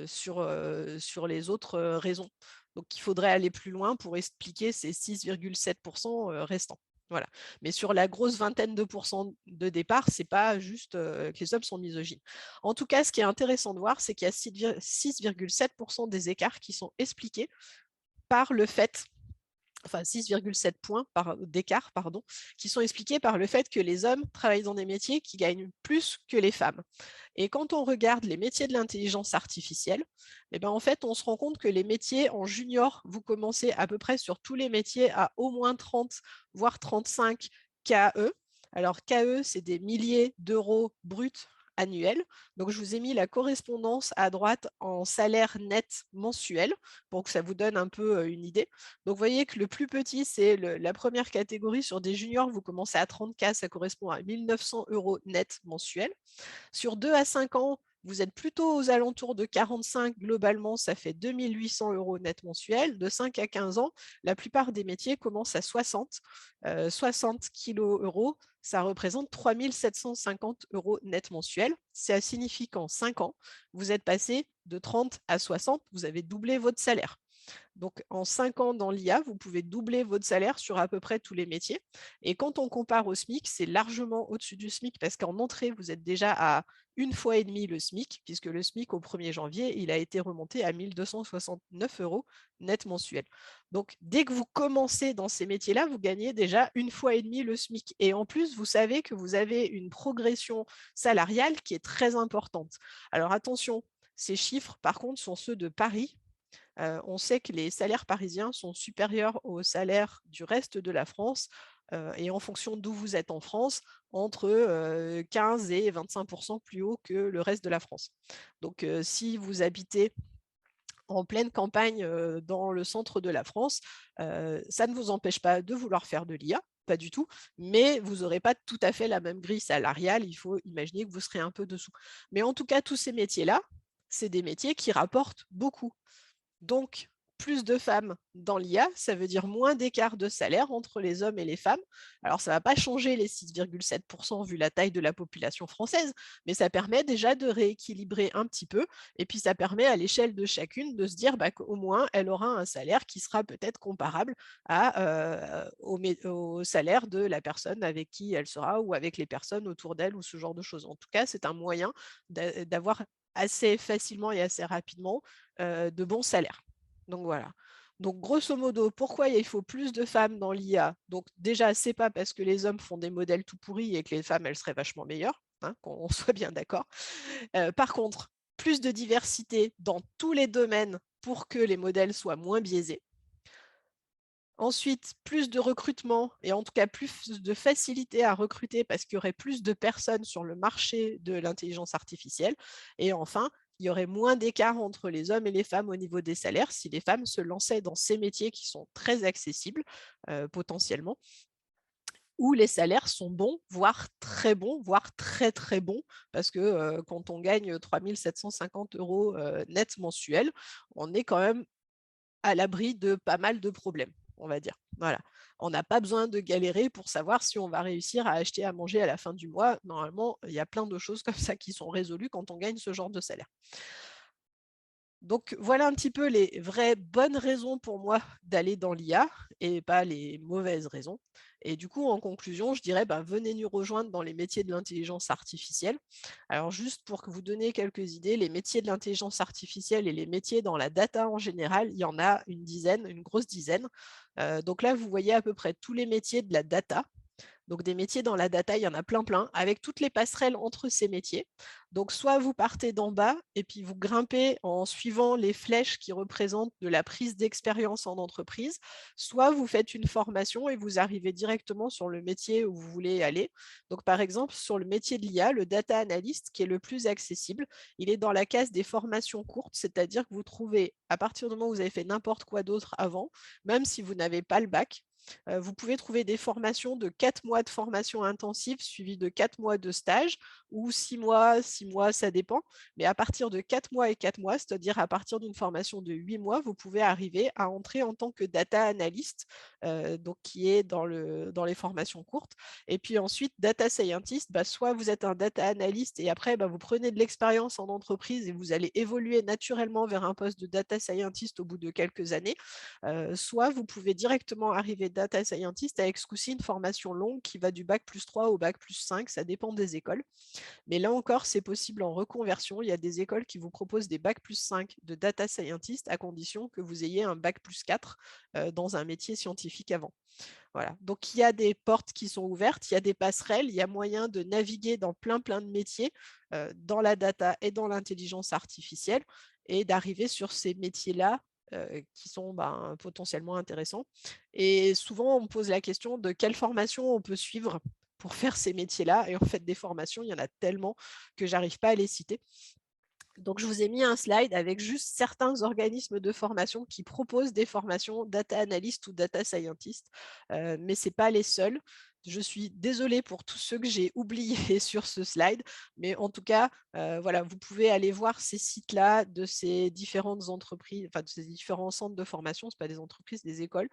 sur les autres raisons. Donc, il faudrait aller plus loin pour expliquer ces 6,7% restants. Voilà. Mais sur la grosse vingtaine de pourcents de départ, c'est pas juste que les hommes sont misogynes. En tout cas, ce qui est intéressant de voir, c'est qu'il y a 6,7% des écarts qui sont expliqués par le fait 6,7 points d'écart, qui sont expliqués par le fait que les hommes travaillent dans des métiers qui gagnent plus que les femmes. Et quand on regarde les métiers de l'intelligence artificielle, en fait, on se rend compte que les métiers en junior, vous commencez à peu près sur tous les métiers à au moins 30, voire 35 KE, Alors, KE, c'est des milliers d'euros bruts annuels. Donc, je vous ai mis la correspondance à droite en salaire net mensuel pour que ça vous donne un peu une idée. Donc, vous voyez que le plus petit, c'est la première catégorie. Sur des juniors, vous commencez à 30K, ça correspond à 1 900 euros net mensuels. Sur 2 à 5 ans, vous êtes plutôt aux alentours de 45, globalement, ça fait 2 800 euros net mensuels. De 5 à 15 ans, la plupart des métiers commencent à 60. 60 kilos euros, ça représente 3 750 euros net mensuels. Ça signifie qu'en 5 ans, vous êtes passé de 30 à 60, vous avez doublé votre salaire. Donc, en 5 ans dans l'IA, vous pouvez doubler votre salaire sur à peu près tous les métiers. Et quand on compare au SMIC, c'est largement au-dessus du SMIC parce qu'en entrée, vous êtes déjà à 1,5 fois le SMIC, puisque le SMIC, au 1er janvier, il a été remonté à 1 269 euros net mensuel. Donc, dès que vous commencez dans ces métiers-là, vous gagnez déjà 1,5 fois le SMIC. Et en plus, vous savez que vous avez une progression salariale qui est très importante. Alors, attention, ces chiffres, par contre, sont ceux de Paris. On sait que les salaires parisiens sont supérieurs aux salaires du reste de la France et en fonction d'où vous êtes en France, entre 15 et 25% plus haut que le reste de la France. Donc, si vous habitez en pleine campagne dans le centre de la France, ça ne vous empêche pas de vouloir faire de l'IA, pas du tout, mais vous n'aurez pas tout à fait la même grille salariale. Il faut imaginer que vous serez un peu dessous. Mais en tout cas, tous ces métiers-là, c'est des métiers qui rapportent beaucoup. Donc, plus de femmes dans l'IA, ça veut dire moins d'écart de salaire entre les hommes et les femmes. Alors, ça ne va pas changer les 6,7% vu la taille de la population française, mais ça permet déjà de rééquilibrer un petit peu. Et puis, ça permet à l'échelle de chacune de se dire qu'au moins, elle aura un salaire qui sera peut-être comparable au salaire de la personne avec qui elle sera ou avec les personnes autour d'elle ou ce genre de choses. En tout cas, c'est un moyen d'avoir assez facilement et assez rapidement de bons salaires. Donc voilà. Donc grosso modo, pourquoi il faut plus de femmes dans l'IA? Donc déjà, c'est pas parce que les hommes font des modèles tout pourris et que les femmes, elles seraient vachement meilleures, hein, qu'on soit bien d'accord. Par contre, plus de diversité dans tous les domaines pour que les modèles soient moins biaisés. Ensuite, plus de recrutement et en tout cas plus de facilité à recruter parce qu'il y aurait plus de personnes sur le marché de l'intelligence artificielle. Et enfin, il y aurait moins d'écart entre les hommes et les femmes au niveau des salaires si les femmes se lançaient dans ces métiers qui sont très accessibles potentiellement, où les salaires sont bons, voire très bons, voire très très bons, parce que quand on gagne 3 750 euros net mensuels, on est quand même à l'abri de pas mal de problèmes, on va dire. Voilà. On n'a pas besoin de galérer pour savoir si on va réussir à acheter à manger à la fin du mois. Normalement, il y a plein de choses comme ça qui sont résolues quand on gagne ce genre de salaire. Donc voilà un petit peu les vraies bonnes raisons pour moi d'aller dans l'IA et pas les mauvaises raisons. Et du coup, en conclusion, je dirais venez nous rejoindre dans les métiers de l'intelligence artificielle. Alors juste pour que vous donniez quelques idées, les métiers de l'intelligence artificielle et les métiers dans la data en général, il y en a une dizaine, une grosse dizaine. Donc là, vous voyez à peu près tous les métiers de la data. Donc des métiers dans la data, il y en a plein, avec toutes les passerelles entre ces métiers. Donc soit vous partez d'en bas et puis vous grimpez en suivant les flèches qui représentent de la prise d'expérience en entreprise, soit vous faites une formation et vous arrivez directement sur le métier où vous voulez aller. Donc par exemple, sur le métier de l'IA, le data analyst qui est le plus accessible, il est dans la case des formations courtes, c'est-à-dire que vous trouvez, à partir du moment où vous avez fait n'importe quoi d'autre avant, même si vous n'avez pas le bac, vous pouvez trouver des formations de 4 mois de formation intensive suivies de 4 mois de stage ou 6 mois, ça dépend. Mais à partir de 4 mois et 4 mois, c'est-à-dire à partir d'une formation de 8 mois, vous pouvez arriver à entrer en tant que data analyst, donc qui est dans les formations courtes. Et puis ensuite, data scientist, soit vous êtes un data analyst et après, vous prenez de l'expérience en entreprise et vous allez évoluer naturellement vers un poste de data scientist au bout de quelques années. Soit vous pouvez directement arriver data scientist avec ce coup-ci une formation longue qui va du bac+3 au bac+5, ça dépend des écoles. Mais là encore, c'est possible en reconversion. Il y a des écoles qui vous proposent des bac+5 de data scientist à condition que vous ayez un bac+4 dans un métier scientifique avant. Voilà. Donc, il y a des portes qui sont ouvertes, il y a des passerelles, il y a moyen de naviguer dans plein de métiers, dans la data et dans l'intelligence artificielle, et d'arriver sur ces métiers-là qui sont potentiellement intéressants. Et souvent, on me pose la question de quelle formation on peut suivre pour faire ces métiers-là. Et en fait, des formations, il y en a tellement que j'arrive pas à les citer. Donc, je vous ai mis un slide avec juste certains organismes de formation qui proposent des formations data analyst ou data scientist, mais ce n'est pas les seuls. Je suis désolée pour tous ceux que j'ai oubliés sur ce slide, mais en tout cas, voilà, vous pouvez aller voir ces sites-là de ces différentes entreprises, enfin de ces différents centres de formation, ce ne sont pas des entreprises, des écoles.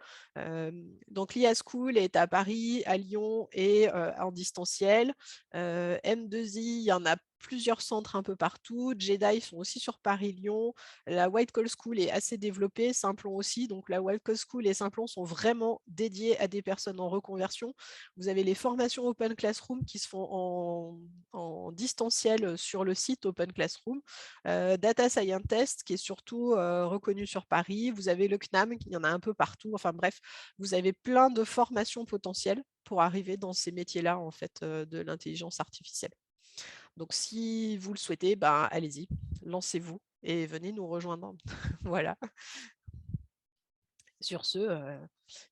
Donc l'IA School est à Paris, à Lyon et en distanciel. M2I, il y en a plusieurs centres un peu partout. Jedi sont aussi sur Paris-Lyon. La White Coal School est assez développée, Simplon aussi. Donc la White Coal School et Simplon sont vraiment dédiés à des personnes en reconversion. Vous avez les formations Open Classroom qui se font en distanciel sur le site Open Classroom. Data Scientist qui est surtout reconnu sur Paris. Vous avez le CNAM, il y en a un peu partout. Enfin bref, vous avez plein de formations potentielles pour arriver dans ces métiers-là en fait, de l'intelligence artificielle. Donc, si vous le souhaitez, ben, allez-y, lancez-vous et venez nous rejoindre. Voilà. Sur ce,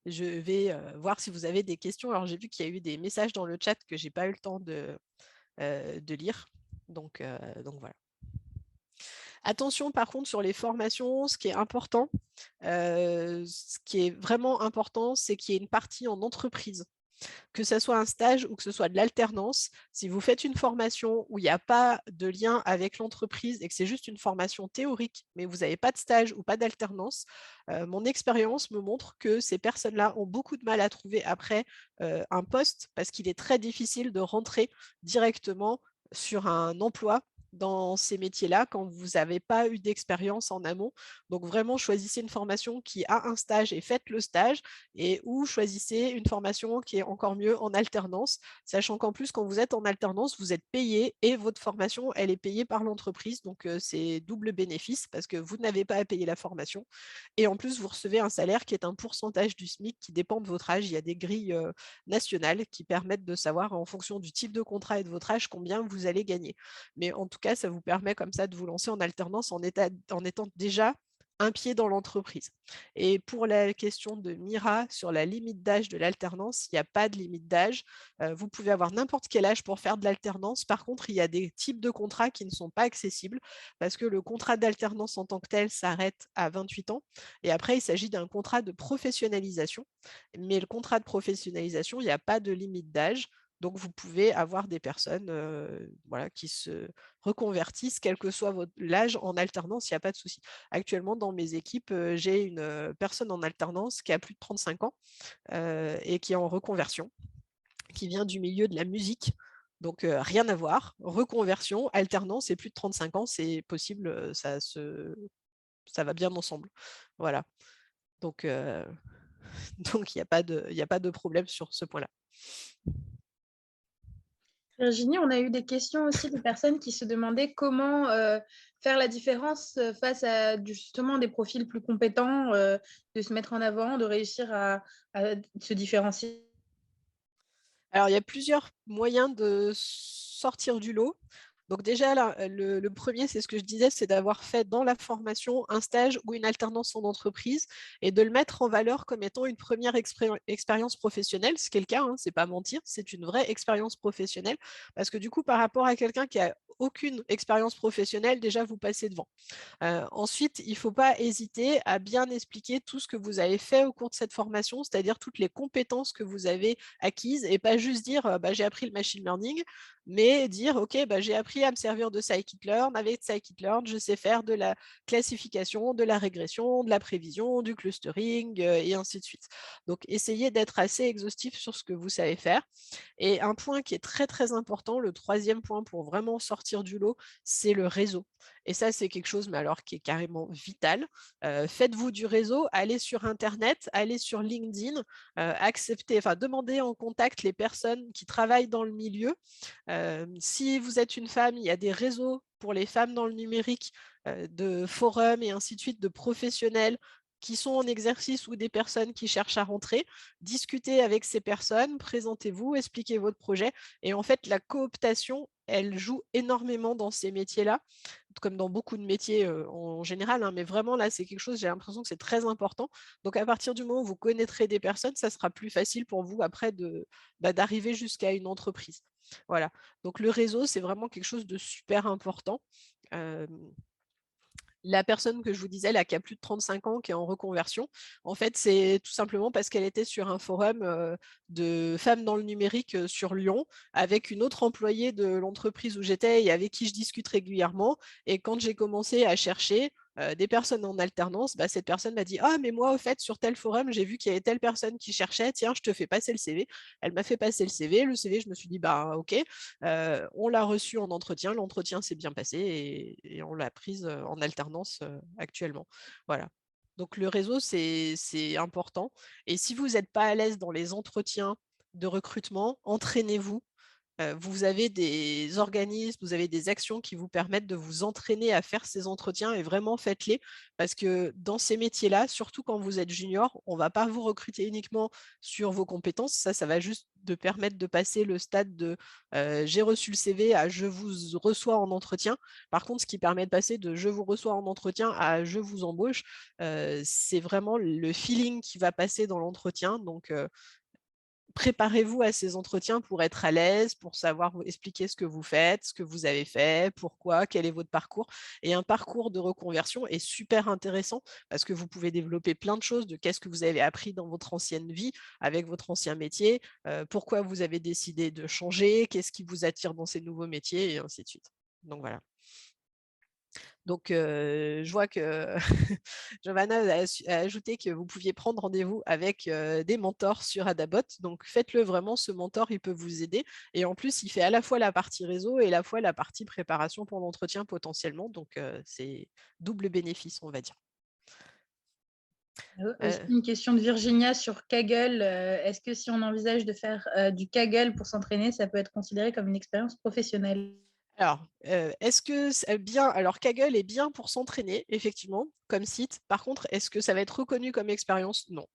je vais voir si vous avez des questions. Alors, j'ai vu qu'il y a eu des messages dans le chat que je n'ai pas eu le temps de lire. Donc voilà. Attention, par contre, sur les formations, ce qui est important, ce qui est vraiment important, c'est qu'il y ait une partie en entreprise. Que ce soit un stage ou que ce soit de l'alternance, si vous faites une formation où il n'y a pas de lien avec l'entreprise et que c'est juste une formation théorique, mais vous n'avez pas de stage ou pas d'alternance, mon expérience me montre que ces personnes-là ont beaucoup de mal à trouver après un poste parce qu'il est très difficile de rentrer directement sur un emploi dans ces métiers-là quand vous n'avez pas eu d'expérience en amont. Donc vraiment, choisissez une formation qui a un stage et faites le stage, et ou choisissez une formation qui est encore mieux en alternance, sachant qu'en plus, quand vous êtes en alternance, vous êtes payé et votre formation, elle est payée par l'entreprise. Donc, c'est double bénéfice parce que vous n'avez pas à payer la formation. Et en plus, vous recevez un salaire qui est un pourcentage du SMIC qui dépend de votre âge. Il y a des grilles nationales qui permettent de savoir en fonction du type de contrat et de votre âge combien vous allez gagner. Mais en tout cas, ça vous permet comme ça de vous lancer en alternance en étant déjà un pied dans l'entreprise. Et pour la question de Mira sur la limite d'âge de l'alternance, il n'y a pas de limite d'âge. Vous pouvez avoir n'importe quel âge pour faire de l'alternance. Par contre, il y a des types de contrats qui ne sont pas accessibles parce que le contrat d'alternance en tant que tel s'arrête à 28 ans. Et après, il s'agit d'un contrat de professionnalisation. Mais le contrat de professionnalisation, il n'y a pas de limite d'âge. Donc, vous pouvez avoir des personnes voilà, qui se reconvertissent, quel que soit l'âge, en alternance, il n'y a pas de souci. Actuellement, dans mes équipes, j'ai une personne en alternance qui a plus de 35 ans et qui est en reconversion, qui vient du milieu de la musique. Donc, rien à voir. Reconversion, alternance et plus de 35 ans, c'est possible, ça va bien ensemble. Voilà. Donc, donc il n'y a pas de problème sur ce point-là. Virginie, on a eu des questions aussi de personnes qui se demandaient comment faire la différence face à justement des profils plus compétents, de se mettre en avant, de réussir à se différencier. Alors, il y a plusieurs moyens de sortir du lot. Donc déjà, là, le premier, c'est ce que je disais, c'est d'avoir fait dans la formation un stage ou une alternance en entreprise et de le mettre en valeur comme étant une première expérience professionnelle, ce qui est le cas, hein, c'est pas mentir, c'est une vraie expérience professionnelle parce que du coup, par rapport à quelqu'un qui a aucune expérience professionnelle, déjà, vous passez devant. Ensuite, il ne faut pas hésiter à bien expliquer tout ce que vous avez fait au cours de cette formation, c'est-à-dire toutes les compétences que vous avez acquises et pas juste dire j'ai appris le machine learning, mais dire ok, j'ai appris à me servir de scikit-learn. Avec scikit-learn, je sais faire de la classification, de la régression, de la prévision, du clustering et ainsi de suite. Donc, essayez d'être assez exhaustif sur ce que vous savez faire. Et un point qui est très très important, le troisième point pour vraiment sortir du lot, c'est le réseau. Et ça, c'est quelque chose, mais alors qui est carrément vital. Faites-vous du réseau, allez sur Internet, allez sur LinkedIn, demandez en contact les personnes qui travaillent dans le milieu. Si vous êtes une femme, il y a des réseaux pour les femmes dans le numérique, de forums et ainsi de suite, de professionnels qui sont en exercice ou des personnes qui cherchent à rentrer. Discutez avec ces personnes, présentez-vous, expliquez votre projet. Et en fait, la cooptation, elle joue énormément dans ces métiers-là comme dans beaucoup de métiers en général, hein, mais vraiment là, c'est quelque chose, j'ai l'impression que c'est très important. Donc à partir du moment où vous connaîtrez des personnes, ça sera plus facile pour vous après d'arriver jusqu'à une entreprise. Voilà. Donc le réseau, c'est vraiment quelque chose de super important. Euh, la personne que je vous disais, là, qui a plus de 35 ans, qui est en reconversion, en fait, c'est tout simplement parce qu'elle était sur un forum de femmes dans le numérique sur Lyon, avec une autre employée de l'entreprise où j'étais et avec qui je discute régulièrement. Et quand j'ai commencé à chercher des personnes en alternance, bah, cette personne m'a dit: «Ah, mais moi, au fait, sur tel forum, j'ai vu qu'il y avait telle personne qui cherchait, tiens, je te fais passer le CV.» Elle m'a fait passer le CV. Le CV, je me suis dit: «Bah, ok.» On l'a reçue en entretien, l'entretien s'est bien passé et on l'a prise en alternance actuellement. Voilà. Donc le réseau, c'est important. Et si vous n'êtes pas à l'aise dans les entretiens de recrutement, entraînez-vous. Vous avez des organismes, vous avez des actions qui vous permettent de vous entraîner à faire ces entretiens et vraiment faites-les parce que dans ces métiers-là, surtout quand vous êtes junior, on ne va pas vous recruter uniquement sur vos compétences. Ça va juste de permettre de passer le stade de j'ai reçu le CV à je vous reçois en entretien. Par contre, ce qui permet de passer de je vous reçois en entretien à je vous embauche, c'est vraiment le feeling qui va passer dans l'entretien. Donc, préparez-vous à ces entretiens pour être à l'aise, pour savoir vous expliquer ce que vous faites, ce que vous avez fait, pourquoi, quel est votre parcours. Et un parcours de reconversion est super intéressant parce que vous pouvez développer plein de choses de qu'est-ce que vous avez appris dans votre ancienne vie, avec votre ancien métier, pourquoi vous avez décidé de changer, qu'est-ce qui vous attire dans ces nouveaux métiers, et ainsi de suite. Donc voilà. Donc, je vois que Giovanna a ajouté que vous pouviez prendre rendez-vous avec des mentors sur Adabot. Donc, faites-le vraiment, ce mentor, il peut vous aider. Et en plus, il fait à la fois la partie réseau et à la fois la partie préparation pour l'entretien potentiellement. Donc, c'est double bénéfice, on va dire. Aussi une question de Virginia sur Kaggle. Est-ce que si on envisage de faire du Kaggle pour s'entraîner, ça peut être considéré comme une expérience professionnelle? Alors, est-ce que c'est bien? Alors, Kaggle est bien pour s'entraîner, effectivement, comme site. Par contre, est-ce que ça va être reconnu comme expérience? Non.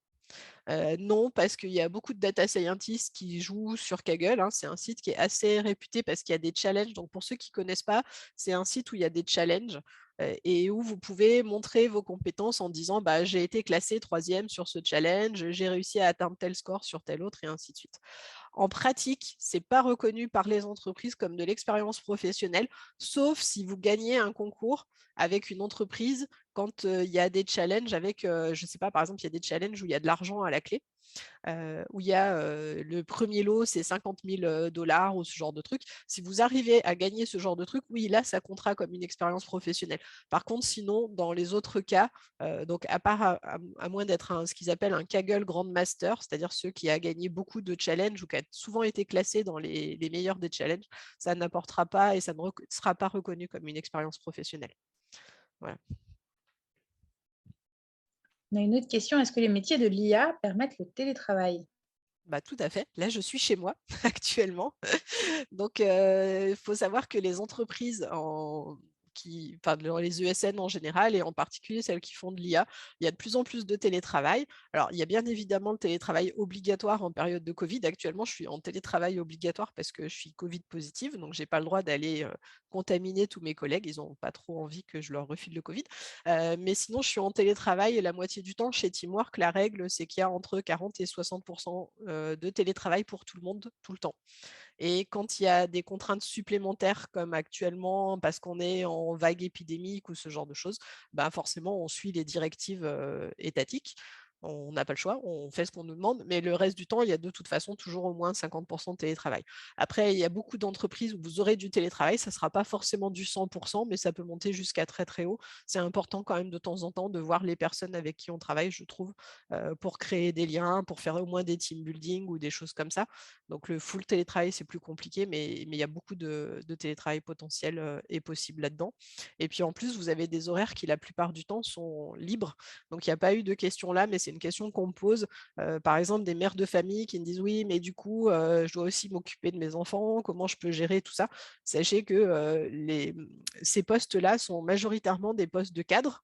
Non, parce qu'il y a beaucoup de data scientists qui jouent sur Kaggle, hein. C'est un site qui est assez réputé parce qu'il y a des challenges. Donc, pour ceux qui ne connaissent pas, c'est un site où il y a des challenges et où vous pouvez montrer vos compétences en disant bah, j'ai été classé 3e sur ce challenge, j'ai réussi à atteindre tel score sur tel autre, et ainsi de suite. En pratique, ce n'est pas reconnu par les entreprises comme de l'expérience professionnelle, sauf si vous gagnez un concours avec une entreprise quand il y a des challenges avec, je ne sais pas, par exemple, il y a des challenges où il y a de l'argent à la clé, où il y a le premier lot, c'est 50 000 dollars ou ce genre de truc. Si vous arrivez à gagner ce genre de truc, oui, là, ça comptera comme une expérience professionnelle. Par contre, sinon, dans les autres cas, donc à part à moins d'être ce qu'ils appellent un Kaggle Grandmaster, c'est-à-dire ceux qui a gagné beaucoup de challenges ou qui a souvent été classé dans les meilleurs des challenges, ça n'apportera pas et ça ne sera pas reconnu comme une expérience professionnelle. Voilà. On a une autre question. Est-ce que les métiers de l'IA permettent le télétravail? Bah, tout à fait. Là, je suis chez moi actuellement. Donc, il faut savoir que les entreprises enfin, les ESN en général, et en particulier celles qui font de l'IA, il y a de plus en plus de télétravail. Alors, il y a bien évidemment le télétravail obligatoire en période de Covid. Actuellement, je suis en télétravail obligatoire parce que je suis Covid positive, donc je n'ai pas le droit d'aller contaminer tous mes collègues. Ils n'ont pas trop envie que je leur refile le Covid. Mais sinon, je suis en télétravail la moitié du temps. Chez Teamwork, la règle, c'est qu'il y a entre 40 et 60% de télétravail pour tout le monde, tout le temps. Et quand il y a des contraintes supplémentaires, comme actuellement, parce qu'on est en vague épidémique ou ce genre de choses, bah forcément, on suit les directives étatiques. On n'a pas le choix, on fait ce qu'on nous demande, mais le reste du temps, il y a de toute façon toujours au moins 50% de télétravail. Après, il y a beaucoup d'entreprises où vous aurez du télétravail, ça ne sera pas forcément du 100%, mais ça peut monter jusqu'à très très haut. C'est important quand même de temps en temps de voir les personnes avec qui on travaille, je trouve, pour créer des liens, pour faire au moins des team building ou des choses comme ça. Donc le full télétravail, c'est plus compliqué, mais il y a beaucoup de télétravail potentiel et possible là-dedans. Et puis en plus, vous avez des horaires qui, la plupart du temps, sont libres. Donc il n'y a pas eu de question là, mais c'est une question qu'on me pose. Par exemple, des mères de famille qui me disent oui, mais du coup, je dois aussi m'occuper de mes enfants, comment je peux gérer tout ça? Sachez que ces postes-là sont majoritairement des postes de cadre.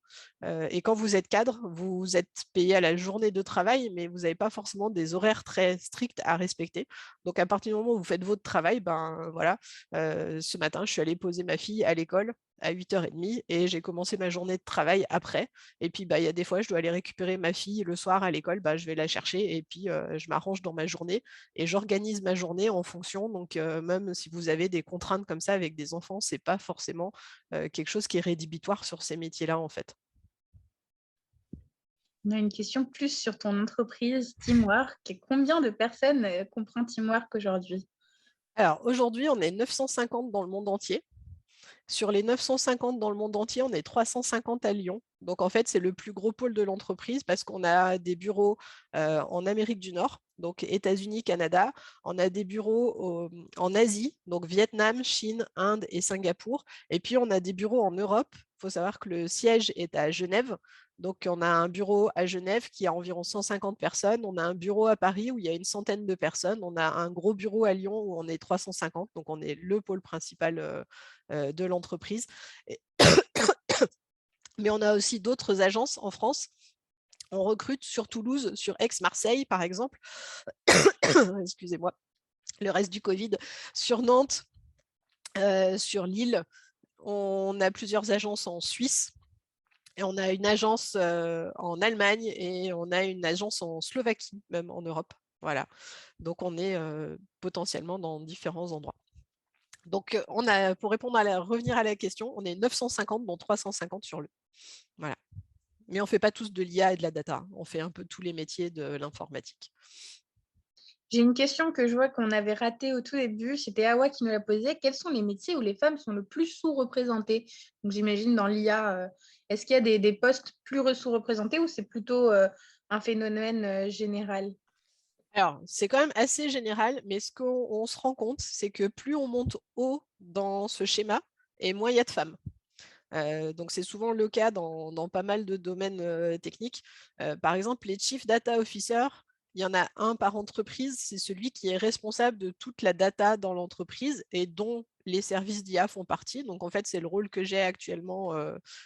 Et quand vous êtes cadre, vous êtes payé à la journée de travail, mais vous n'avez pas forcément des horaires très stricts à respecter. Donc, à partir du moment où vous faites votre travail, ben voilà, ce matin, je suis allée poser ma fille à l'école. à 8h30 et j'ai commencé ma journée de travail après. Et puis, il y a des fois, je dois aller récupérer ma fille le soir à l'école, je vais la chercher et puis je m'arrange dans ma journée et j'organise ma journée en fonction. Donc, même si vous avez des contraintes comme ça avec des enfants, c'est pas forcément quelque chose qui est rédhibitoire sur ces métiers-là, en fait. On a une question plus sur ton entreprise Teamwork. Combien de personnes comprend Teamwork aujourd'hui? Alors, aujourd'hui, on est 950 dans le monde entier. Sur les 950 dans le monde entier, on est 350 à Lyon. Donc, en fait, c'est le plus gros pôle de l'entreprise parce qu'on a des bureaux en Amérique du Nord, donc États-Unis, Canada. On a des bureaux en Asie, donc Vietnam, Chine, Inde et Singapour. Et puis, on a des bureaux en Europe. Il faut savoir que le siège est à Genève. Donc, on a un bureau à Genève qui a environ 150 personnes. On a un bureau à Paris où il y a une centaine de personnes. On a un gros bureau à Lyon où on est 350. Donc, on est le pôle principal de l'entreprise. Mais on a aussi d'autres agences en France. On recrute sur Toulouse, sur Aix-Marseille, par exemple. Excusez-moi, le reste du Covid. Sur Nantes, sur Lille. On a plusieurs agences en Suisse. Et on a une agence en Allemagne et on a une agence en Slovaquie, même en Europe. Voilà. Donc, on est potentiellement dans différents endroits. Donc, pour revenir à la question, on est 950, dont 350 sur le. Voilà. Mais on ne fait pas tous de l'IA et de la data. On fait un peu tous les métiers de l'informatique. J'ai une question que je vois qu'on avait ratée au tout début. C'était Awa qui nous l'a posée. Quels sont les métiers où les femmes sont le plus sous-représentées? Donc, j'imagine dans l'IA, est-ce qu'il y a des postes plus sous-représentés ou c'est plutôt un phénomène général? Alors, c'est quand même assez général, mais ce qu'on se rend compte, c'est que plus on monte haut dans ce schéma, et moins il y a de femmes. Donc, c'est souvent le cas dans pas mal de domaines techniques. Par exemple, les Chief Data Officers, il y en a un par entreprise, c'est celui qui est responsable de toute la data dans l'entreprise et dont les services d'IA font partie. Donc, en fait, c'est le rôle que j'ai actuellement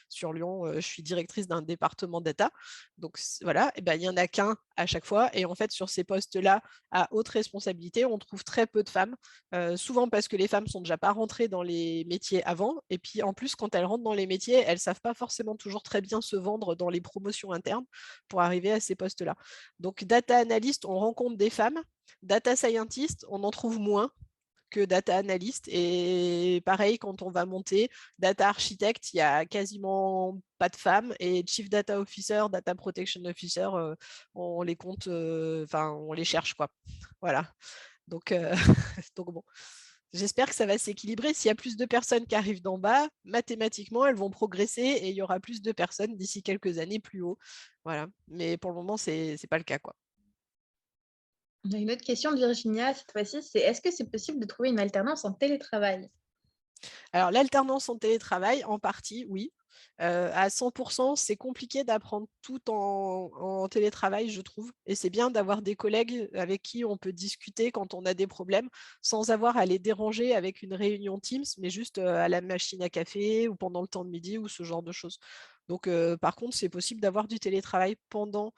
sur Lyon. Je suis directrice d'un département data. Donc, voilà, il n'y en a qu'un à chaque fois. Et en fait, sur ces postes-là, à haute responsabilité, on trouve très peu de femmes, souvent parce que les femmes sont déjà pas rentrées dans les métiers avant. Et puis, en plus, quand elles rentrent dans les métiers, elles ne savent pas forcément toujours très bien se vendre dans les promotions internes pour arriver à ces postes-là. Donc, data analyst, on rencontre des femmes. Data scientist, on en trouve moins que data analyst. Et pareil, quand on va monter, data architect, il n'y a quasiment pas de femmes. Et chief data officer, data protection officer, on les compte, on les cherche, quoi. Voilà. Donc, donc bon. J'espère que ça va s'équilibrer. S'il y a plus de personnes qui arrivent d'en bas, mathématiquement, elles vont progresser et il y aura plus de personnes d'ici quelques années plus haut. Voilà. Mais pour le moment, c'est pas le cas, quoi. On a une autre question de Virginia, cette fois-ci, c'est est-ce que c'est possible de trouver une alternance en télétravail? Alors, l'alternance en télétravail, en partie, oui. À 100%, c'est compliqué d'apprendre tout en télétravail, je trouve. Et c'est bien d'avoir des collègues avec qui on peut discuter quand on a des problèmes, sans avoir à les déranger avec une réunion Teams, mais juste à la machine à café ou pendant le temps de midi ou ce genre de choses. Donc, par contre, c'est possible d'avoir du télétravail pendant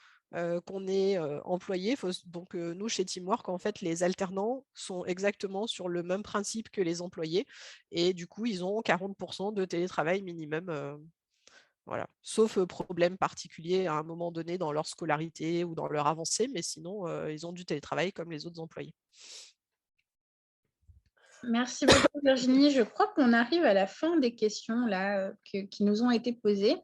qu'on est employé. Donc, nous, chez Teamwork, en fait, les alternants sont exactement sur le même principe que les employés. Et du coup, ils ont 40% de télétravail minimum. Voilà. Sauf problème particulier à un moment donné dans leur scolarité ou dans leur avancée, mais sinon, ils ont du télétravail comme les autres employés. Merci beaucoup Virginie. Je crois qu'on arrive à la fin des questions là, qui nous ont été posées.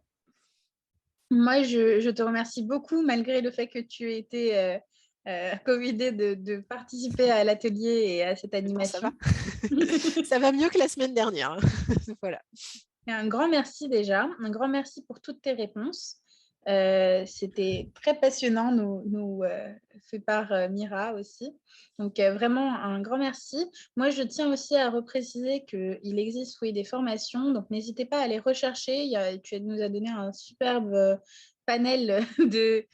Moi, je te remercie beaucoup malgré le fait que tu aies été covidée de participer à l'atelier et à cette Non, ça va. animation. Ça va mieux que la semaine dernière. Voilà. Et un grand merci déjà, un grand merci pour toutes tes réponses. C'était très passionnant, nous fait part Mira aussi. Donc vraiment un grand merci. Moi, je tiens aussi à repréciser qu'il existe oui, des formations, donc n'hésitez pas à les rechercher. Tu nous as donné un superbe panel de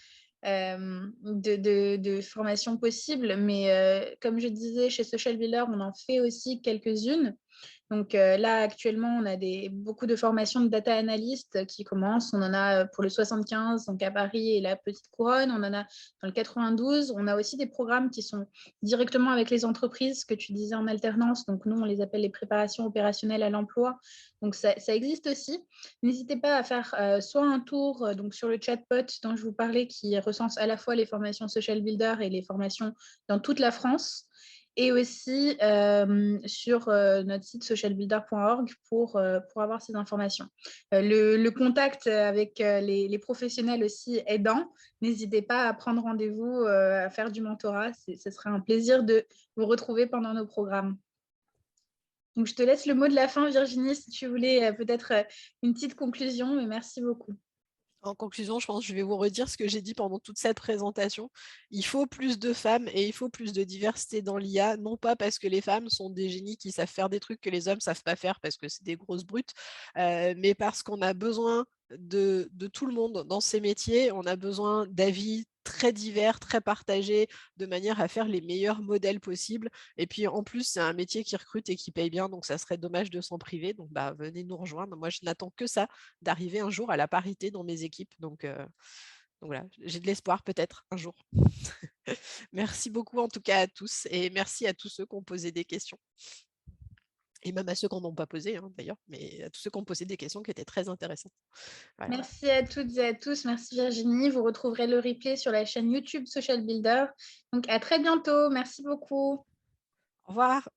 formations possibles, mais comme je disais, chez Social Builder, on en fait aussi quelques-unes. Donc là, actuellement, on a beaucoup de formations de data analyst qui commencent. On en a pour le 75, donc à Paris et la Petite Couronne. On en a dans le 92. On a aussi des programmes qui sont directement avec les entreprises que tu disais en alternance. Donc nous, on les appelle les préparations opérationnelles à l'emploi. Donc ça existe aussi. N'hésitez pas à faire soit un tour donc sur le chatbot dont je vous parlais qui recense à la fois les formations Social Builder et les formations dans toute la France, et aussi sur notre site socialbuilder.org pour avoir ces informations. Le contact avec les professionnels aussi aidants, n'hésitez pas à prendre rendez-vous, à faire du mentorat. Ce sera un plaisir de vous retrouver pendant nos programmes. Donc, je te laisse le mot de la fin, Virginie, si tu voulais peut-être une petite conclusion, mais merci beaucoup. En conclusion, je pense que je vais vous redire ce que j'ai dit pendant toute cette présentation. Il faut plus de femmes et il faut plus de diversité dans l'IA, non pas parce que les femmes sont des génies qui savent faire des trucs que les hommes ne savent pas faire parce que c'est des grosses brutes, mais parce qu'on a besoin de tout le monde dans ces métiers. On a besoin d'avis très divers, très partagés, de manière à faire les meilleurs modèles possibles. Et puis en plus, c'est un métier qui recrute et qui paye bien, donc ça serait dommage de s'en priver. Donc venez nous rejoindre. Moi, je n'attends que ça, d'arriver un jour à la parité dans mes équipes. Donc voilà, j'ai de l'espoir peut-être un jour. Merci beaucoup en tout cas à tous et merci à tous ceux qui ont posé des questions. Et même à ceux qui n'en ont pas posé d'ailleurs, mais à tous ceux qui ont posé des questions qui étaient très intéressantes. Voilà. Merci à toutes et à tous. Merci Virginie. Vous retrouverez le replay sur la chaîne YouTube Social Builder. Donc à très bientôt. Merci beaucoup. Au revoir.